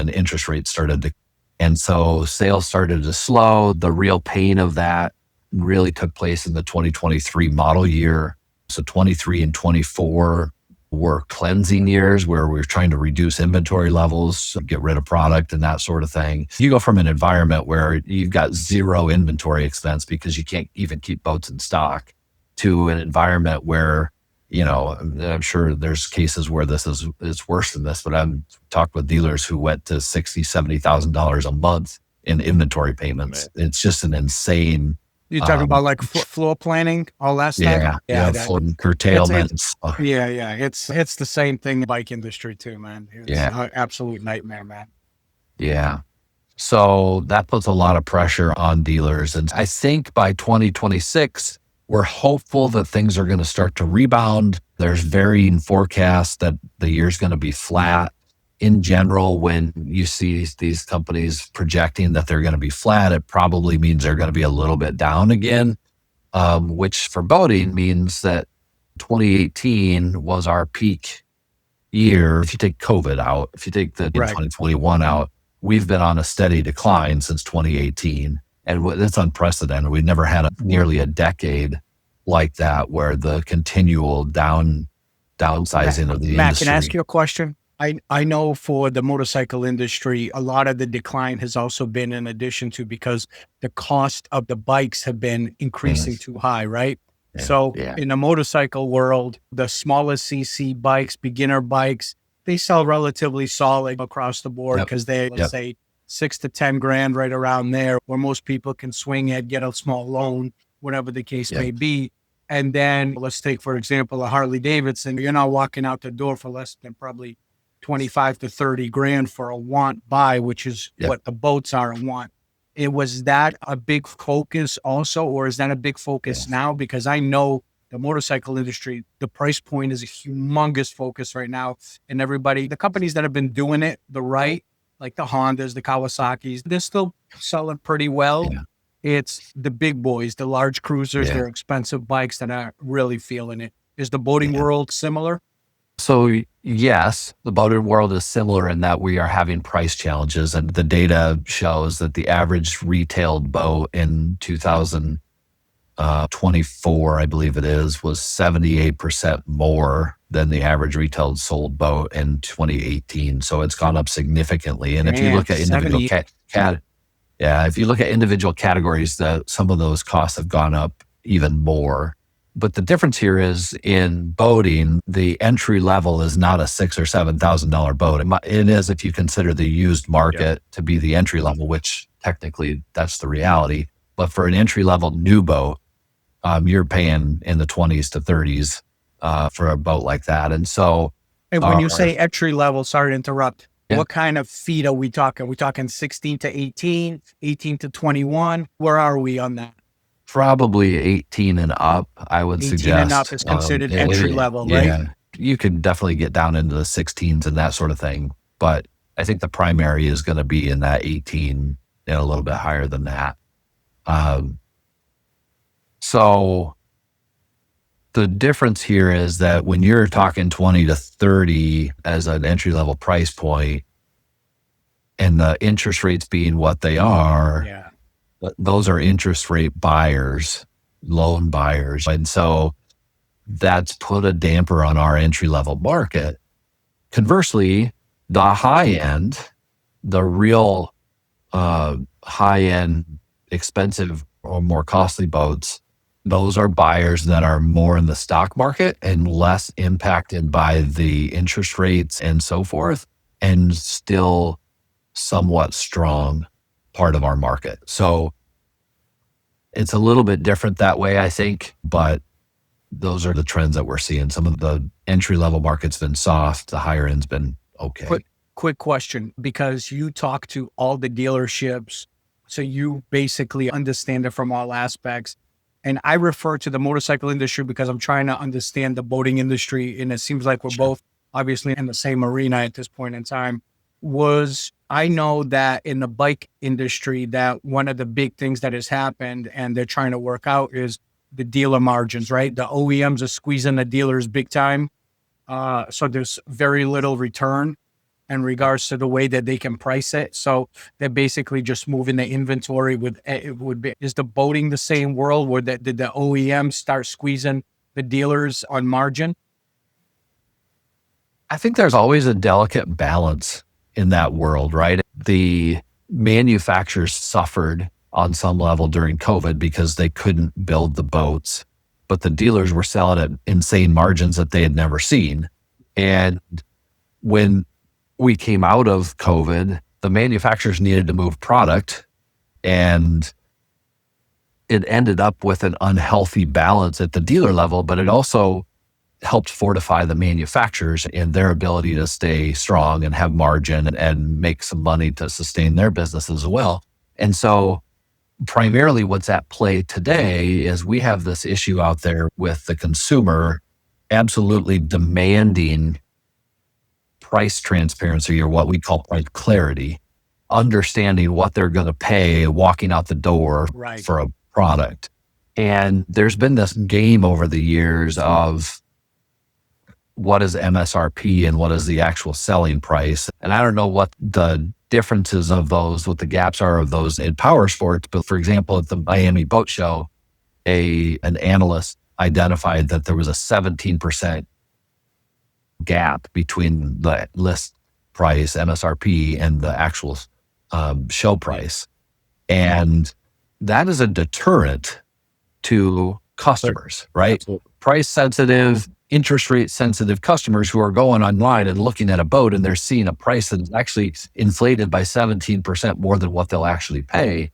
interest rates started to. And so sales started to slow. The real pain of that really took place in the 2023 model year. So 23 and 24 were cleansing years where we were trying to reduce inventory levels, get rid of product and that sort of thing. You go from an environment where you've got zero inventory expense because you can't even keep boats in stock to an environment where, I'm sure there's cases where this is worse than this, but I've talked with dealers who went to $60,000, $70,000 a month in inventory payments. Right. It's just an insane. You're talking about like floor planning, all that stuff? Yeah, curtailments. It's the same thing in the bike industry too, man. It's an absolute nightmare, man. Yeah. So that puts a lot of pressure on dealers. And I think by 2026, we're hopeful that things are going to start to rebound. There's varying forecasts that the year's going to be flat. In general, when you see these companies projecting that they're going to be flat, it probably means they're going to be a little bit down again, which for boating means that 2018 was our peak year. If you take COVID out, if you take the 2021 out, we've been on a steady decline since 2018. And that's unprecedented. We've never had nearly a decade like that where the continual downsizing of the industry. Matt, can I ask you a question? I know for the motorcycle industry, a lot of the decline has also been in addition to because the cost of the bikes have been increasing too high, right? So in the motorcycle world, the smallest CC bikes, beginner bikes, they sell relatively solid across the board because they, let's say, $6,000 to $10,000 right around there, where most people can swing it, get a small loan, whatever the case may be. And then let's take, for example, a Harley Davidson. You're not walking out the door for less than probably 25 to 30 grand for a want buy, which is what the boats are a want. Was that a big focus also, or is that a big focus now? Because I know the motorcycle industry, the price point is a humongous focus right now. And everybody, the companies that have been doing it like the Hondas, the Kawasaki's, they're still selling pretty well. Yeah. It's the big boys, the large cruisers, they're expensive bikes that are really feeling it. Is the boating world similar? So yes, the boating world is similar in that we are having price challenges, and the data shows that the average retailed boat in 2024, I believe it is, was 78% more than the average retailed sold boat in 2018. So it's gone up significantly. And if you look at individual if you look at individual categories, some of those costs have gone up even more. But the difference here is in boating, the entry level is not a $6,000 or $7,000 boat. It is if you consider the used market to be the entry level, which technically that's the reality. But for an entry level new boat, you're paying in the 20s to 30s for a boat like that. And so, and when you say entry level, sorry to interrupt, what kind of feet are we talking? Are we talking 16 to 18, 18 to 21? Where are we on that? Probably 18 and up, I would suggest. 18 and up is considered entry level, right? Yeah, you can definitely get down into the 16s and that sort of thing. But I think the primary is going to be in that 18 and a little bit higher than that. So the difference here is that when you're talking 20 to 30 as an entry level price point, and the interest rates being what they are, those are interest rate buyers, loan buyers. And so that's put a damper on our entry level market. Conversely, the high end, the real high end, expensive or more costly boats, those are buyers that are more in the stock market and less impacted by the interest rates and so forth, and still somewhat strong part of our market. So it's a little bit different that way, I think, but those are the trends that we're seeing. Some of the entry level market's been soft, the higher end's been okay. Quick question, because you talk to all the dealerships, so you basically understand it from all aspects. And I refer to the motorcycle industry because I'm trying to understand the boating industry. And it seems like we're both obviously in the same arena at this point in time. I know that in the bike industry, that one of the big things that has happened and they're trying to work out is the dealer margins, right? The OEMs are squeezing the dealers big time. So there's very little return in regards to the way that they can price it. So they're basically just moving the inventory is the boating the same world where did the OEM start squeezing the dealers on margin? I think there's always a delicate balance in that world, right? The manufacturers suffered on some level during COVID because they couldn't build the boats, but the dealers were selling at insane margins that they had never seen. And when we came out of COVID, the manufacturers needed to move product, and it ended up with an unhealthy balance at the dealer level, but it also helped fortify the manufacturers in their ability to stay strong and have margin and make some money to sustain their business as well. And so primarily what's at play today is we have this issue out there with the consumer absolutely demanding price transparency, or what we call price clarity, understanding what they're going to pay walking out the door for a product. And there's been this game over the years of what is MSRP and what is the actual selling price. And I don't know what the differences of those, what the gaps are of those in powersports. But for example, at the Miami Boat Show, an analyst identified that there was a 17% gap between the list price, MSRP, and the actual show price. And that is a deterrent to customers, right? Absolutely. Price sensitive, interest rate sensitive customers who are going online and looking at a boat and they're seeing a price that's actually inflated by 17% more than what they'll actually pay.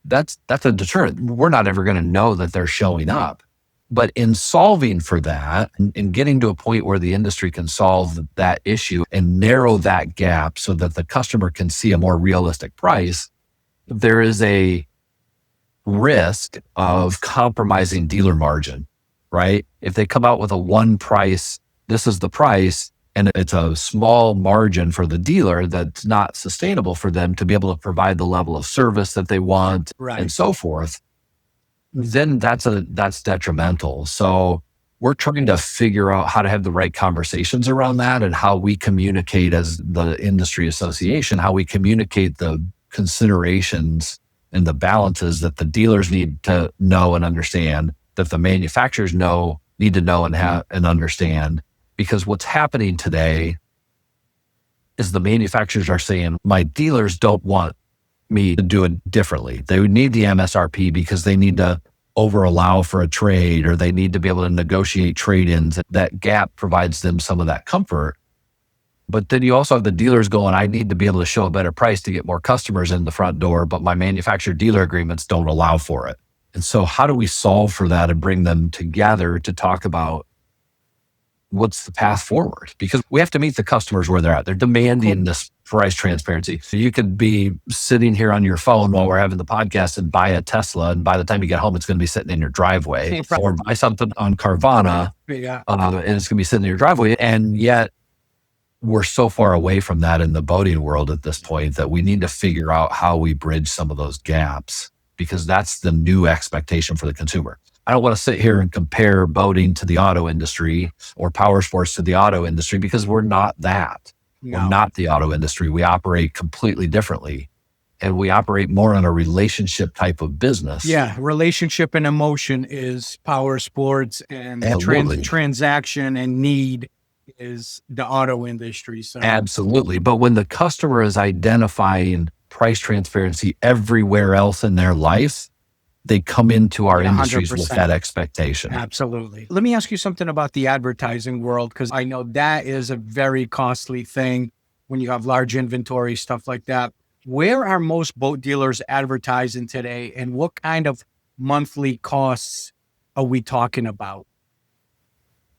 That's a deterrent. We're not ever going to know that they're showing up. But in solving for that and getting to a point where the industry can solve that issue and narrow that gap so that the customer can see a more realistic price, there is a risk of compromising dealer margin, right? If they come out with a one price, this is the price, and it's a small margin for the dealer that's not sustainable for them to be able to provide the level of service that they want and so forth, then that's detrimental. So we're trying to figure out how to have the right conversations around that and how we communicate as the industry association, how we communicate the considerations and the balances that the dealers need to know and understand, that the manufacturers need to know and understand. Because what's happening today is the manufacturers are saying, my dealers don't want me to do it differently. They would need the MSRP because they need to over allow for a trade, or they need to be able to negotiate trade-ins. That gap provides them some of that comfort. But then you also have the dealers going, I need to be able to show a better price to get more customers in the front door, but my manufacturer dealer agreements don't allow for it. And so how do we solve for that and bring them together to talk about what's the path forward? Because we have to meet the customers where they're at. They're demanding this price transparency. So you could be sitting here on your phone while we're having the podcast and buy a Tesla, and by the time you get home, it's going to be sitting in your driveway. Or buy something on Carvana, and it's going to be sitting in your driveway. And yet we're so far away from that in the boating world at this point that we need to figure out how we bridge some of those gaps, because that's the new expectation for the consumer. I don't want to sit here and compare boating to the auto industry or power sports to the auto industry, because we're not that. We're No. not the auto industry. We operate completely differently, and we operate more on a relationship type of business. Yeah, relationship and emotion is power sports, and Absolutely. transaction and need is the auto industry. So Absolutely. But when the customer is identifying price transparency everywhere else in their life, they come into our Yeah, industries with 100%. that expectation. Absolutely. Let me ask you something about the advertising world, because I know that is a very costly thing when you have large inventory, stuff like that. Where are most boat dealers advertising today, and what kind of monthly costs are we talking about?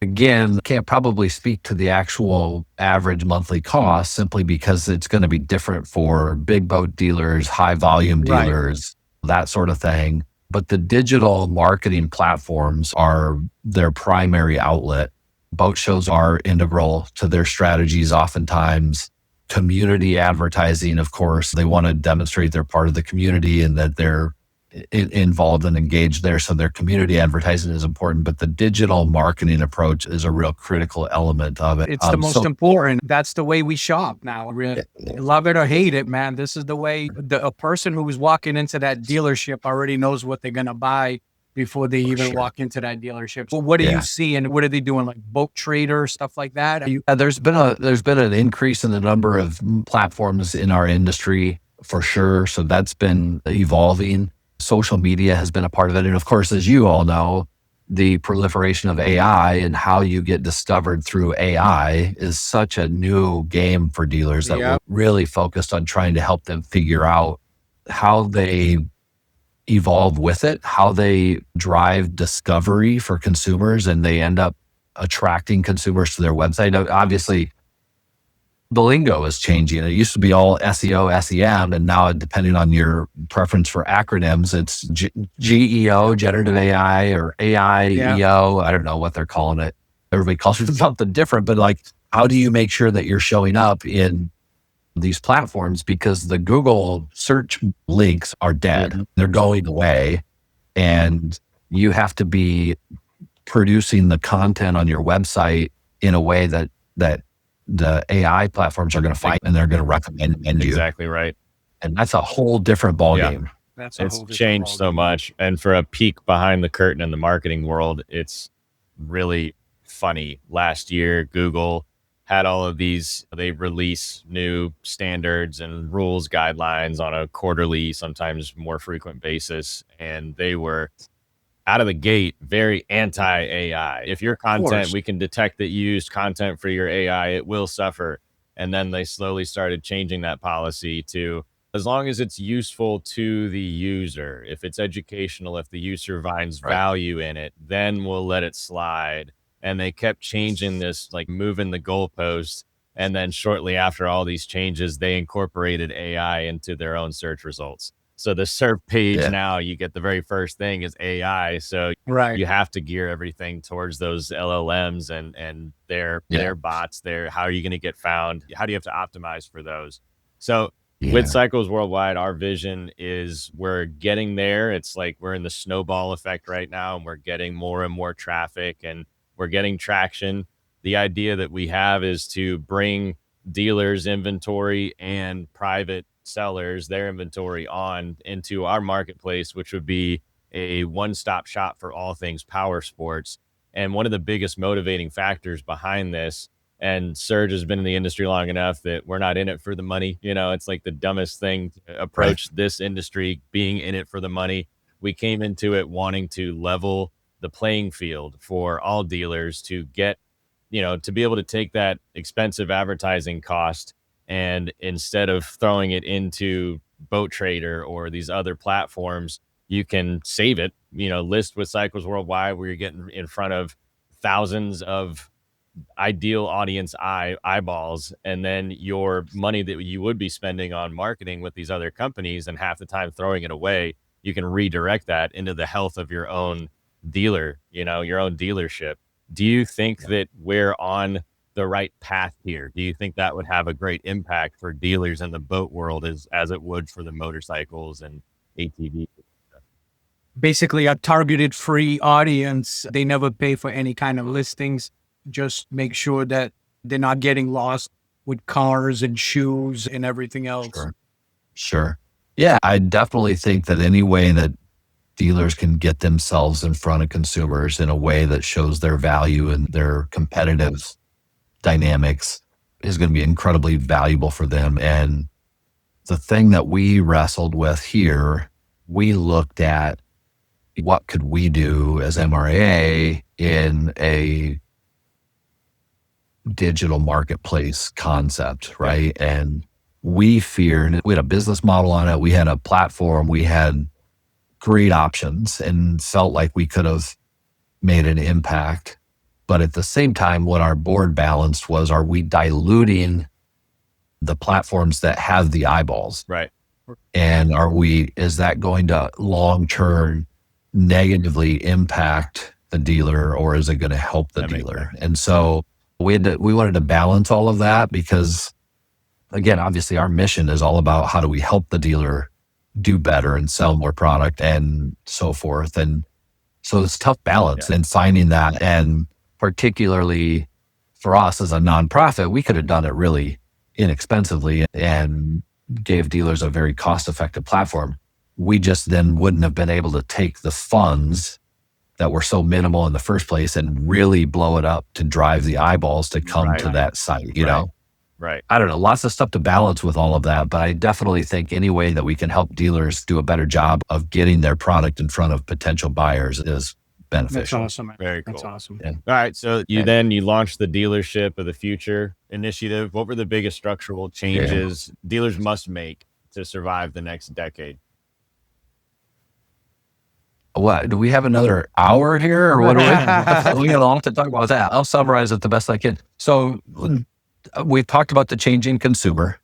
Again, can't probably speak to the actual average monthly cost, simply because it's going to be different for big boat dealers, high volume Right. dealers, that sort of thing. But the digital marketing platforms are their primary outlet. Boat shows are integral to their strategies oftentimes. Community advertising, of course, they want to demonstrate they're part of the community and that they're involved and engaged there. So their community advertising is important, but the digital marketing approach is a real critical element of it. It's the most important. That's the way we shop now. Love it or hate it, man. This is the way a person who is walking into that dealership already knows what they're going to buy before they even walk into that dealership. So what do you see, and what are they doing, like Boat Trader, stuff like that? There's been an increase in the number of platforms in our industry for sure. So that's been evolving. Social media has been a part of it. And of course, as you all know, the proliferation of AI and how you get discovered through AI is such a new game for dealers that we're really focused on trying to help them figure out how they evolve with it, how they drive discovery for consumers, and they end up attracting consumers to their website. Now, obviously, the lingo is changing. It used to be all SEO, SEM, and now, depending on your preference for acronyms, it's GEO, generative AI, or AIEO. I don't know what they're calling it. Everybody calls it something different, but like, how do you make sure that you're showing up in these platforms? Because the Google search links are dead. They're going away, and you have to be producing the content on your website in a way that the AI platforms are going to find, and they're going to recommend you. Exactly right. And that's a whole different ballgame. It's changed so much. And for a peek behind the curtain in the marketing world, it's really funny. Last year, Google had all of these, they release new standards and rules, guidelines on a quarterly, sometimes more frequent basis. And they were out of the gate very anti-AI. If your content, we can detect that you used content for your AI, it will suffer. And then they slowly started changing that policy to, as long as it's useful to the user, if it's educational, if the user finds value in it, then we'll let it slide. And they kept changing this, like moving the goalposts. And then shortly after all these changes, they incorporated AI into their own search results. So the search page now, you get the very first thing is AI. So you have to gear everything towards those LLMs and their bots there. How are you going to get found? How do you have to optimize for those? So with Cycles Worldwide, our vision is we're getting there. It's like we're in the snowball effect right now, and we're getting more and more traffic, and we're getting traction. The idea that we have is to bring dealers' inventory and private sellers, their inventory on into our marketplace, which would be a one-stop shop for all things power sports. And one of the biggest motivating factors behind this, and Serge has been in the industry long enough that we're not in it for the money. You know, it's like the dumbest thing to approach this industry, being in it for the money. We came into it wanting to level the playing field for all dealers to get, you know, to be able to take that expensive advertising cost, and instead of throwing it into Boat Trader or these other platforms, you can save it, you know, list with Cycles Worldwide, where you're getting in front of thousands of ideal audience eyeballs. And then your money that you would be spending on marketing with these other companies and half the time throwing it away, you can redirect that into the health of your own dealer, you know, your own dealership. Do you think that we're on the right path here? Do you think that would have a great impact for dealers in the boat world as it would for the motorcycles and ATVs? basically a targeted free audience. They never pay for any kind of listings. Just make sure that they're not getting lost with cars and shoes and everything else. Sure. Yeah, I definitely think that any way that dealers can get themselves in front of consumers in a way that shows their value and their competitive dynamics is going to be incredibly valuable for them. And the thing that we wrestled with here, we looked at what could we do as MRAA in a digital marketplace concept, right? And we feared, we had a business model on it, we had a platform, we had great options and felt like we could have made an impact. But at the same time, what our board balanced was, are we diluting the platforms that have the eyeballs? Right. And is that going to long-term negatively impact the dealer, or is it going to help the dealer? And so we wanted to balance all of that because, again, obviously our mission is all about how do we help the dealer do better and sell more product and so forth. And so it's a tough balance in finding that. And particularly for us as a nonprofit, we could have done it really inexpensively and gave dealers a very cost-effective platform. We just then wouldn't have been able to take the funds that were so minimal in the first place and really blow it up to drive the eyeballs to come to that site, you know? Right. I don't know, lots of stuff to balance with all of that, but I definitely think any way that we can help dealers do a better job of getting their product in front of potential buyers is beneficial. That's awesome. Very cool. That's awesome. Yeah. All right. So you launched the Dealership of the Future initiative. What were the biggest structural changes dealers must make to survive the next decade? What, do we have another hour here or what do we got a lot to talk about that. I'll summarize it the best I can. So we've talked about the changing consumer.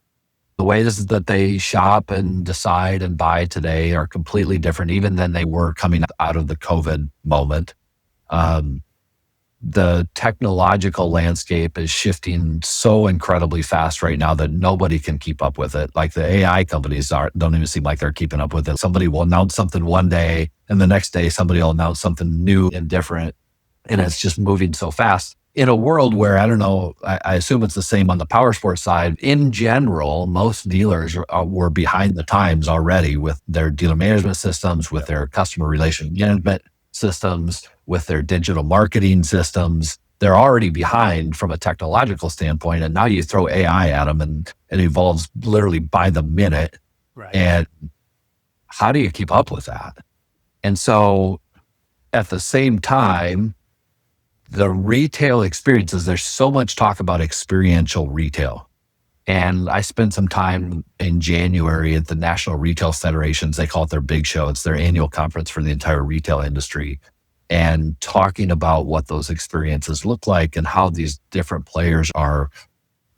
The ways that they shop and decide and buy today are completely different, even than they were coming out of the COVID moment. The technological landscape is shifting so incredibly fast right now that nobody can keep up with it. Like the AI companies don't even seem like they're keeping up with it. Somebody will announce something one day and the next day somebody will announce something new and different. And it's just moving so fast. In a world where, I don't know, I assume it's the same on the powersports side. In general, most dealers were behind the times already with their dealer management systems, with their customer relation management systems, with their digital marketing systems. They're already behind from a technological standpoint. And now you throw AI at them and it evolves literally by the minute. Right. And how do you keep up with that? And so at the same time, the retail experiences, there's so much talk about experiential retail. And I spent some time in January at the National Retail Federations. They call it their big show. It's their annual conference for the entire retail industry. And talking about what those experiences look like and how these different players are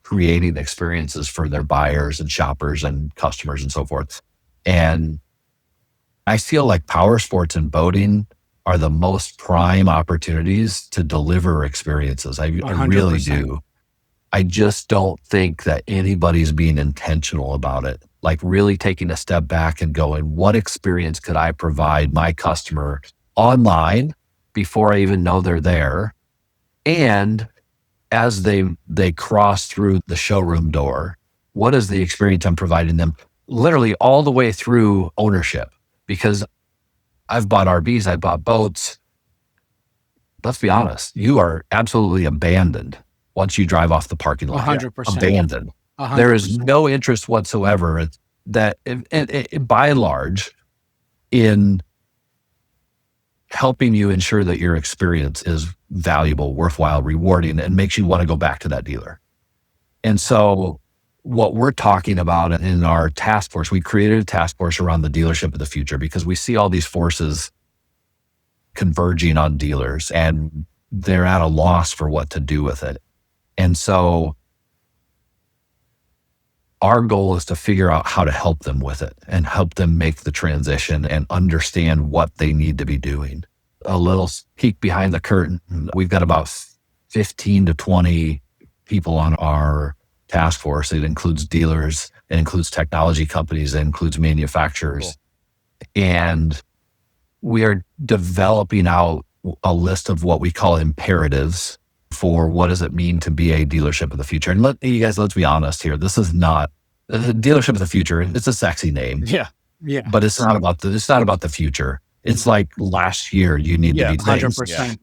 creating experiences for their buyers and shoppers and customers and so forth. And I feel like powersports and boating are the most prime opportunities to deliver experiences. I really do. I just don't think that anybody's being intentional about it. Like really taking a step back and going, what experience could I provide my customer online before I even know they're there? And as they cross through the showroom door, what is the experience I'm providing them literally all the way through ownership? Because I've bought RVs, I've bought boats. Let's be honest, you are absolutely abandoned once you drive off the parking lot. 100%. Abandoned. 100%. There is no interest whatsoever that, by and large, in helping you ensure that your experience is valuable, worthwhile, rewarding, and makes you want to go back to that dealer. And so what we're talking about in our task force, we created a task force around the dealership of the future because we see all these forces converging on dealers and they're at a loss for what to do with it. And so our goal is to figure out how to help them with it and help them make the transition and understand what they need to be doing. A little peek behind the curtain. We've got about 15 to 20 people on our task force. It includes dealers, it includes technology companies, it includes manufacturers. Cool. And we are developing out a list of what we call imperatives for what does it mean to be a dealership of the future. And let's be honest here. This is not the dealership of the future. It's a sexy name. Yeah. Yeah. But it's not about the future. It's like last year you need to be 100%.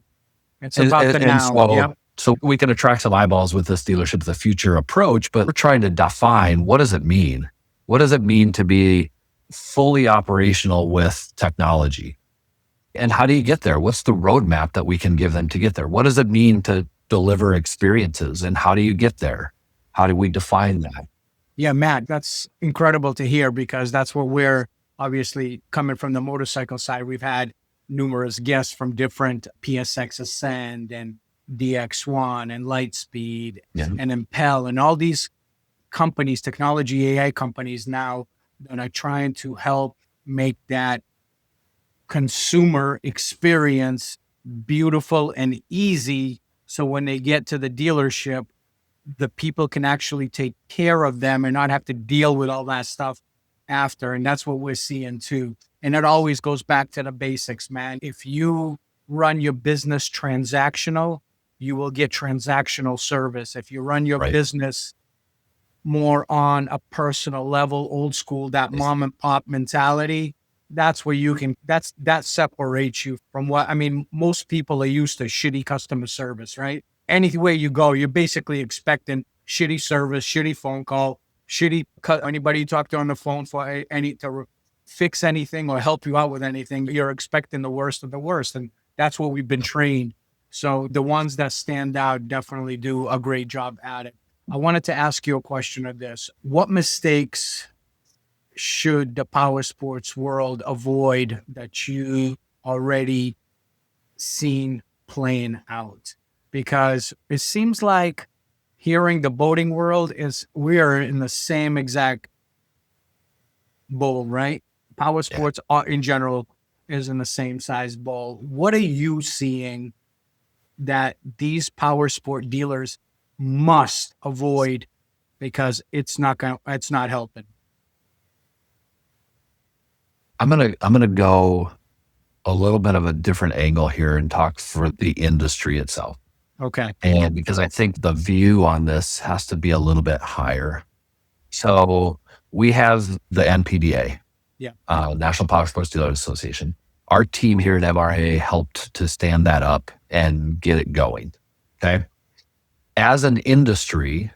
It's about the now. So we can attract some eyeballs with this dealership of the future approach, but we're trying to define, what does it mean? What does it mean to be fully operational with technology? And how do you get there? What's the roadmap that we can give them to get there? What does it mean to deliver experiences? And how do you get there? How do we define that? Yeah, Matt, that's incredible to hear, because that's what we're obviously coming from the motorcycle side. We've had numerous guests from different PSX Ascend and DX1 and Lightspeed and Impel and all these companies, technology AI companies now that are trying to help make that consumer experience beautiful and easy. So when they get to the dealership, the people can actually take care of them and not have to deal with all that stuff after. And that's what we're seeing too. And it always goes back to the basics, man. If you run your business transactional, you will get transactional service. If you run your business more on a personal level, old school, that mom and pop mentality, that's where you can, that separates you from most people are used to shitty customer service, right? Anywhere you go, you're basically expecting shitty service, shitty phone call, shitty cut. Anybody you talk to on the phone for to fix anything or help you out with anything, you're expecting the worst of the worst. And that's what we've been trained. So the ones that stand out definitely do a great job at it. I wanted to ask you a question of this. What mistakes should the power sports world avoid that you already seen playing out? Because it seems like hearing the boating world we are in the same exact bowl, right? Power sports in general is in the same size bowl. What are you seeing that these power sport dealers must avoid, because it's not helping? I'm gonna go a little bit of a different angle here and talk for the industry itself. Okay. And because I think the view on this has to be a little bit higher. So we have the NPDA, National Power Sports Dealers Association. Our team here at MRAA helped to stand that up and get it going. Okay. As an industry,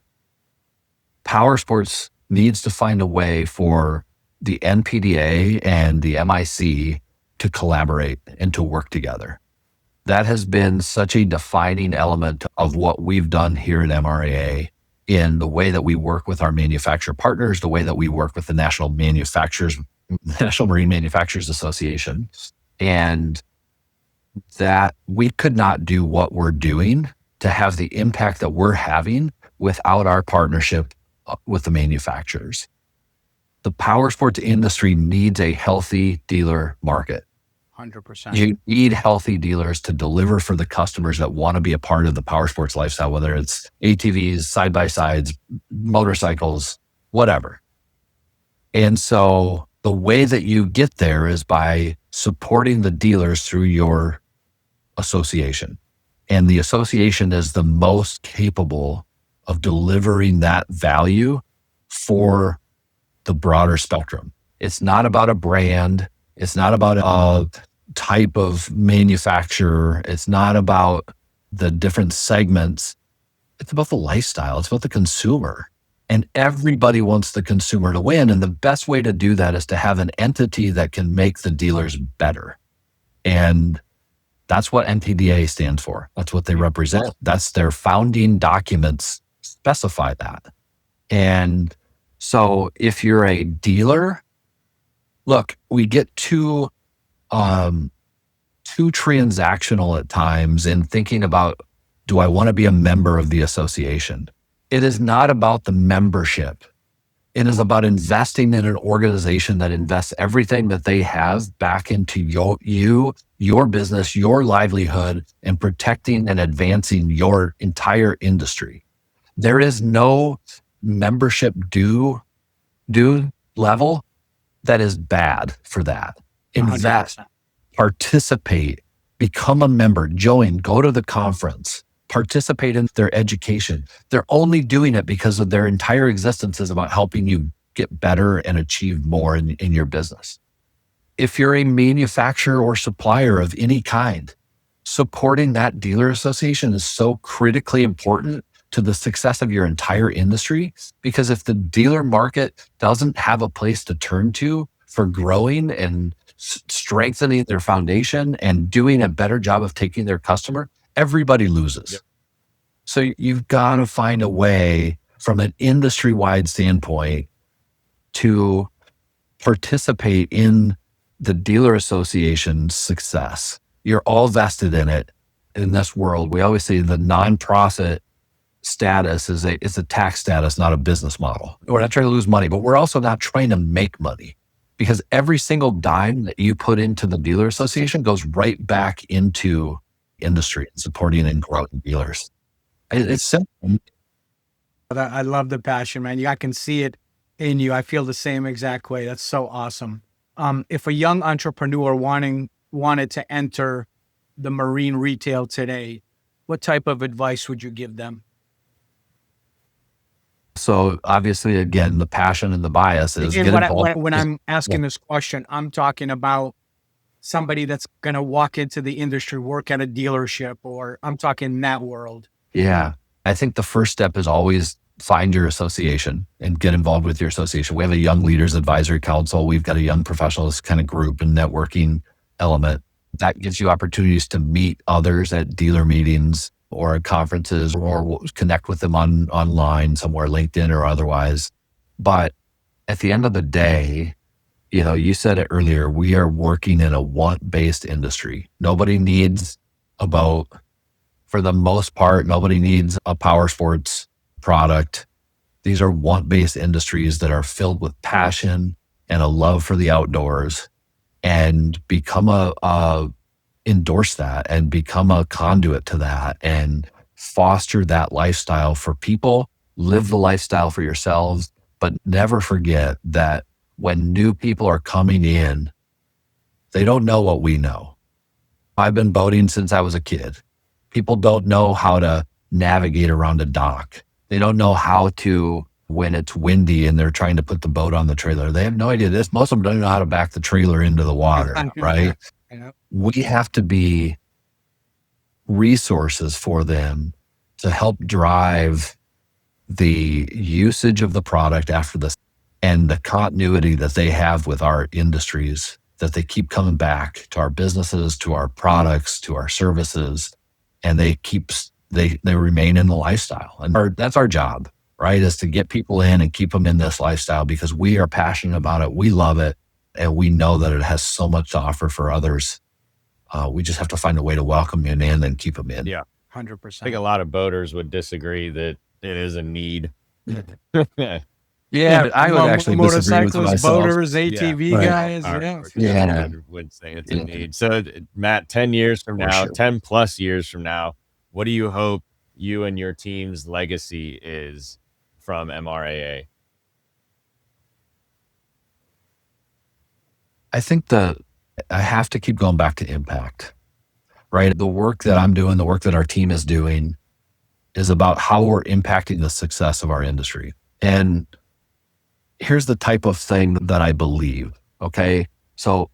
power sports needs to find a way for the NPDA and the MIC to collaborate and to work together. That has been such a defining element of what we've done here at MRAA in the way that we work with our manufacturer partners, the way that we work with the National Marine Manufacturers Association. And that we could not do what we're doing to have the impact that we're having without our partnership with the manufacturers. The power sports industry needs a healthy dealer market. 100%. You need healthy dealers to deliver for the customers that want to be a part of the power sports lifestyle, whether it's ATVs, side-by-sides, motorcycles, whatever. And so the way that you get there is by supporting the dealers through your association. And the association is the most capable of delivering that value for the broader spectrum. It's not about a brand. It's not about a type of manufacturer. It's not about the different segments. It's about the lifestyle. It's about the consumer. And everybody wants the consumer to win. And the best way to do that is to have an entity that can make the dealers better. And that's what NPDA stands for. That's what they represent. That's their founding documents specify that. And so if you're a dealer, look, we get too transactional at times in thinking about, do I want to be a member of the association? It is not about the membership. It is about investing in an organization that invests everything that they have back into your business, your livelihood, and protecting and advancing your entire industry. There is no membership due level that is bad for that. Invest, 100%. participate, become a member, join, go to the conference, participate in their education. They're only doing it because of their entire existence is about helping you get better and achieve more in your business. If you're a manufacturer or supplier of any kind, supporting that dealer association is so critically important to the success of your entire industry. Because if the dealer market doesn't have a place to turn to for growing and strengthening their foundation and doing a better job of taking their customer, everybody loses. Yep. So you've got to find a way from an industry-wide standpoint to participate in the dealer association's success. You're all vested in it in this world. We always say the nonprofit status is a tax status, not a business model. We're not trying to lose money, but we're also not trying to make money, because every single dime that you put into the dealer association goes right back into industry and supporting and growing dealers. It's simple. I love the passion, man. I can see it in you. I feel the same exact way. That's so awesome. If a young entrepreneur wanted to enter the marine retail today, what type of advice would you give them? So obviously, again, the passion and the bias is And get involved. when I'm asking this question, I'm talking about somebody that's going to walk into the industry, work at a dealership, or I'm talking that world. Yeah. I think the first step is always find your association and get involved with your association. We have a young leaders advisory council. We've got a young professionals kind of group and networking element that gives you opportunities to meet others at dealer meetings or at conferences, or connect with them online somewhere, LinkedIn or otherwise. But at the end of the day, you said it earlier, we are working in a want-based industry. Nobody needs a boat. For the most part, nobody needs a powersports product. These are want-based industries that are filled with passion and a love for the outdoors, and endorse that and become a conduit to that and foster that lifestyle for people. Live the lifestyle for yourselves, but never forget that when new people are coming in, they don't know what we know. I've been boating since I was a kid. People don't know how to navigate around a dock. They don't know how to, when it's windy and they're trying to put the boat on the trailer, they have no idea this. Most of them don't know how to back the trailer into the water, right? We have to be resources for them to help drive the usage of the product after this and the continuity that they have with our industries, that they keep coming back to our businesses, to our products, to our services, and they remain in the lifestyle. And that's our job, right? Is to get people in and keep them in this lifestyle, because we are passionate about it. We love it. And we know that it has so much to offer for others. We just have to find a way to welcome them in and keep them in. Yeah. 100%. I think a lot of boaters would disagree that it is a need. Yeah, I would actually disagree with motorcyclists, myself. boaters, ATV guys. I would say it's a need. So Matt, 10 years from now, 10 plus years from now, what do you hope you and your team's legacy is from MRAA? I think I have to keep going back to impact, right? The work that I'm doing, the work that our team is doing is about how we're impacting the success of our industry. And here's the type of thing that I believe, okay? So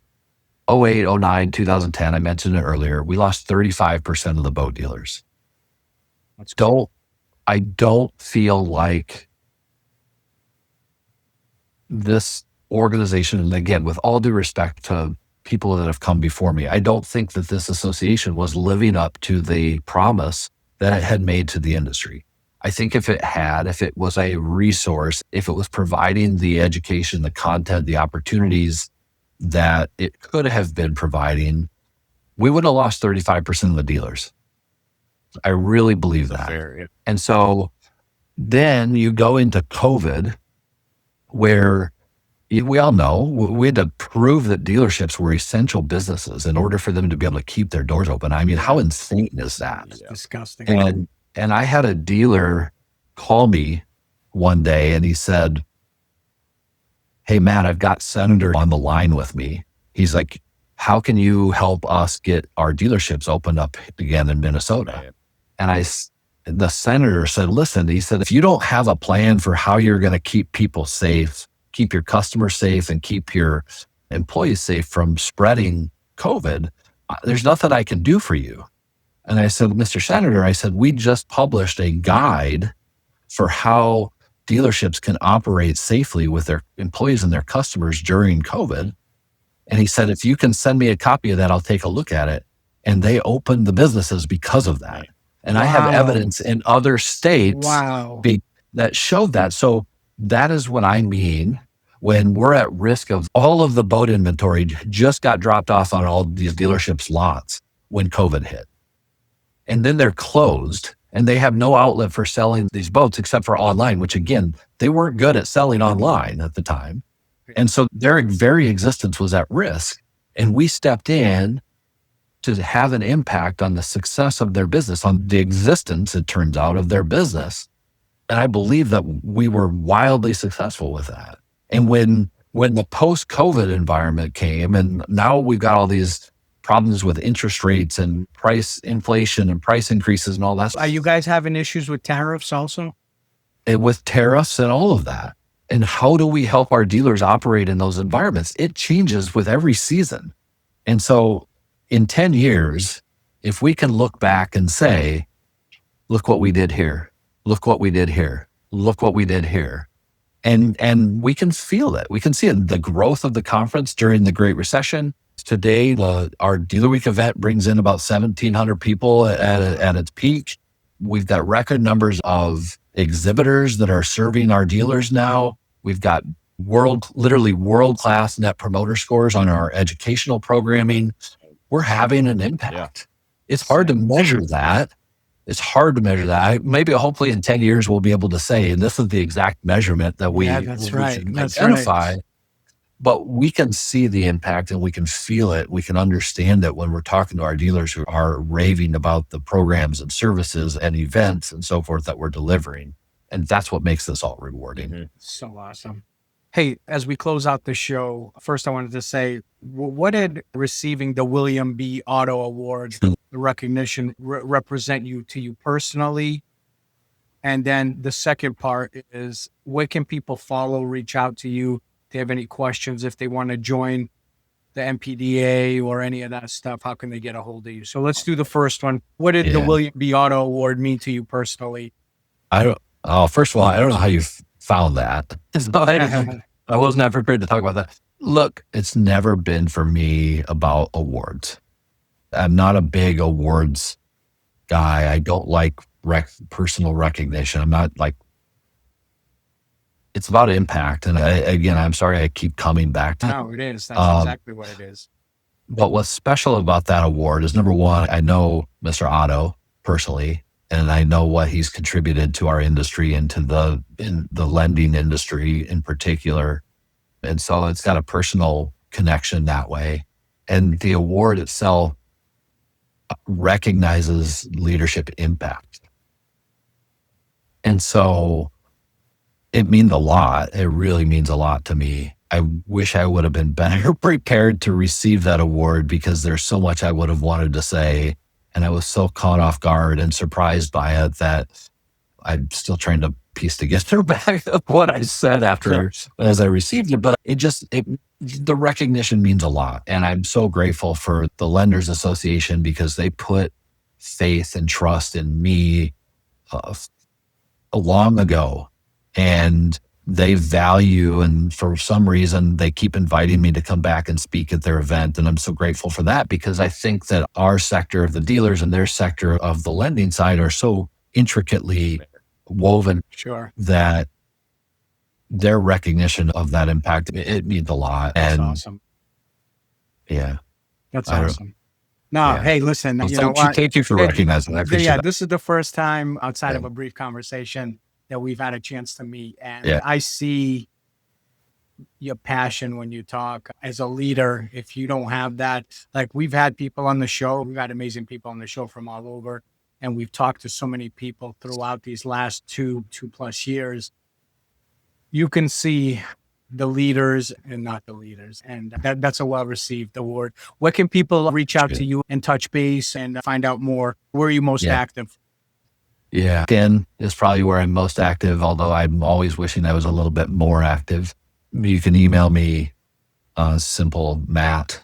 08, 09, 2010, I mentioned it earlier, we lost 35% of the boat dealers. I don't feel like this organization, and again, with all due respect to people that have come before me, I don't think that this association was living up to the promise that it had made to the industry. I think if it was a resource, if it was providing the education, the content, the opportunities that it could have been providing, we would have lost 35% of the dealers. I really believe that. Fair, yeah. And so then you go into COVID, where we all know we had to prove that dealerships were essential businesses in order for them to be able to keep their doors open. I mean, how insane is that? It's disgusting. And I had a dealer call me one day and he said, "Hey, Matt, I've got Senator on the line with me." He's like, how can you help us get our dealerships opened up again in Minnesota? And the senator said, listen, he said, if you don't have a plan for how you're going to keep people safe, keep your customers safe, and keep your employees safe from spreading COVID, there's nothing I can do for you. And I said, Mr. Senator, I said, we just published a guide for how dealerships can operate safely with their employees and their customers during COVID. And he said, if you can send me a copy of that, I'll take a look at it. And they opened the businesses because of that. And I have evidence in other states that showed that. So that is what I mean when we're at risk of all of the boat inventory just got dropped off on all these dealerships' lots when COVID hit. And then they're closed and they have no outlet for selling these boats except for online, which again, they weren't good at selling online at the time. And so their very existence was at risk. And we stepped in to have an impact on the success of their business, on the existence, it turns out, of their business. And I believe that we were wildly successful with that. And when the post-COVID environment came, and now we've got all these problems with interest rates and price inflation and price increases and all that. Are you guys having issues with tariffs also? With tariffs and all of that. And how do we help our dealers operate in those environments? It changes with every season. And so in 10 years, if we can look back and say, look what we did here, look what we did here, look what we did here. And we can feel it. We can see it. The growth of the conference during the Great Recession. Today, our Dealer Week event brings in about 1,700 people at its peak. We've got record numbers of exhibitors that are serving our dealers now. We've got literally world-class net promoter scores on our educational programming. We're having an impact. It's hard to measure that. Maybe hopefully in 10 years, we'll be able to say, and this is the exact measurement that we can identify. But we can see the impact and we can feel it. We can understand it when we're talking to our dealers who are raving about the programs and services and events and so forth that we're delivering. And that's what makes this all rewarding. Mm-hmm. So awesome. Hey, as we close out the show, first I wanted to say, what did receiving the William B. Auto Awards, the recognition, represent to you personally? And then the second part is, where can people follow, reach out to you if they have any questions, if they want to join the MPDA or any of that stuff? How can they get a hold of you? So let's do the first one. What did the William B. Auto Award mean to you personally? First of all, I don't know how you found that. I was not prepared to talk about that. Look, it's never been for me about awards. I'm not a big awards guy. I don't like personal recognition. I'm not like, it's about impact. And I'm sorry, I keep coming back to it. No, it is. That's exactly what it is. But what's special about that award is, number one, I know Mr. Otto personally, and I know what he's contributed to our industry and to the lending industry in particular. And so it's got a personal connection that way. And the award itself recognizes leadership impact. And so it means a lot. It really means a lot to me. I wish I would have been better prepared to receive that award, because there's so much I would have wanted to say. And I was so caught off guard and surprised by it that I'm still trying to piece together back of what I said as I received it. But the recognition means a lot. And I'm so grateful for the Lenders Association, because they put faith and trust in me long ago. And they value, and for some reason, they keep inviting me to come back and speak at their event. And I'm so grateful for that, because I think that our sector of the dealers and their sector of the lending side are so intricately woven that their recognition of that impact, it means a lot. That's awesome. Yeah. That's awesome. Hey, listen, thank you for recognizing that. I appreciate that. This is the first time outside of a brief conversation that we've had a chance to meet. And I see your passion when you talk as a leader. If you don't have that, like, we've had people on the show, we've had amazing people on the show from all over, and we've talked to so many people throughout these last two plus years. You can see the leaders and not the leaders. And that's a well-received award. Where can people reach out to you and touch base and find out more? Where are you most active? Yeah. LinkedIn is probably where I'm most active, although I'm always wishing I was a little bit more active. You can email me, simple Matt,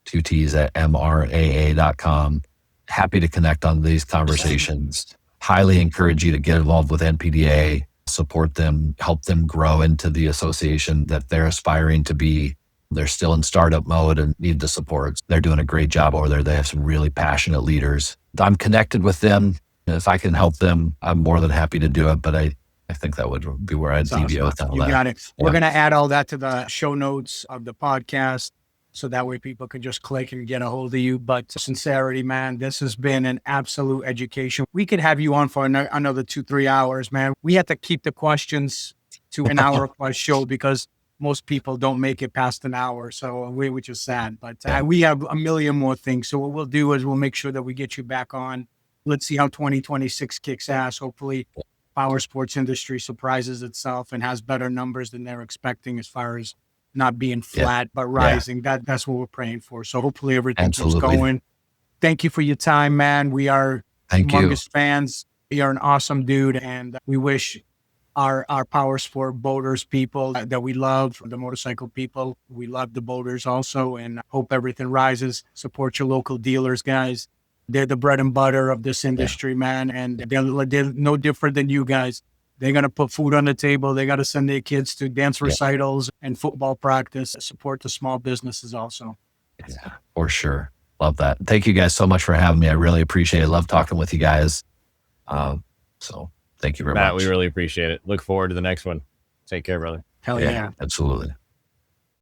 2 T's at MRAA.com. Happy to connect on these conversations. Highly encourage you to get involved with NPDA, support them, help them grow into the association that they're aspiring to be. They're still in startup mode and need the support. They're doing a great job over there. They have some really passionate leaders. I'm connected with them. If I can help them, I'm more than happy to do it. But I think that would be where I'd deviate with all that. You got it. We're going to add all that to the show notes of the podcast, so that way people can just click and get a hold of you. But sincerity, man, this has been an absolute education. We could have you on for another 2-3 hours, man. We have to keep the questions to an hour plus show because most people don't make it past an hour. So which is sad, but we have a million more things. So what we'll do is we'll make sure that we get you back on. Let's see how 2026 kicks ass. Hopefully power sports industry surprises itself and has better numbers than they're expecting as far as not being flat, but rising. That's what we're praying for. So hopefully everything keeps going. Thank you for your time, man. We are humongous fans. You're an awesome dude. And we wish our power sport boaters people that we love, the motorcycle people, we love the boaters also, and hope everything rises. Support your local dealers, guys. They're the bread and butter of this industry, man. And they're no different than you guys. They're going to put food on the table. They got to send their kids to dance recitals and football practice. Support the small businesses also. Yeah, for sure. Love that. Thank you guys so much for having me. I really appreciate it. Love talking with you guys. So thank you very much. Matt, we really appreciate it. Look forward to the next one. Take care, brother. Hell yeah. Absolutely.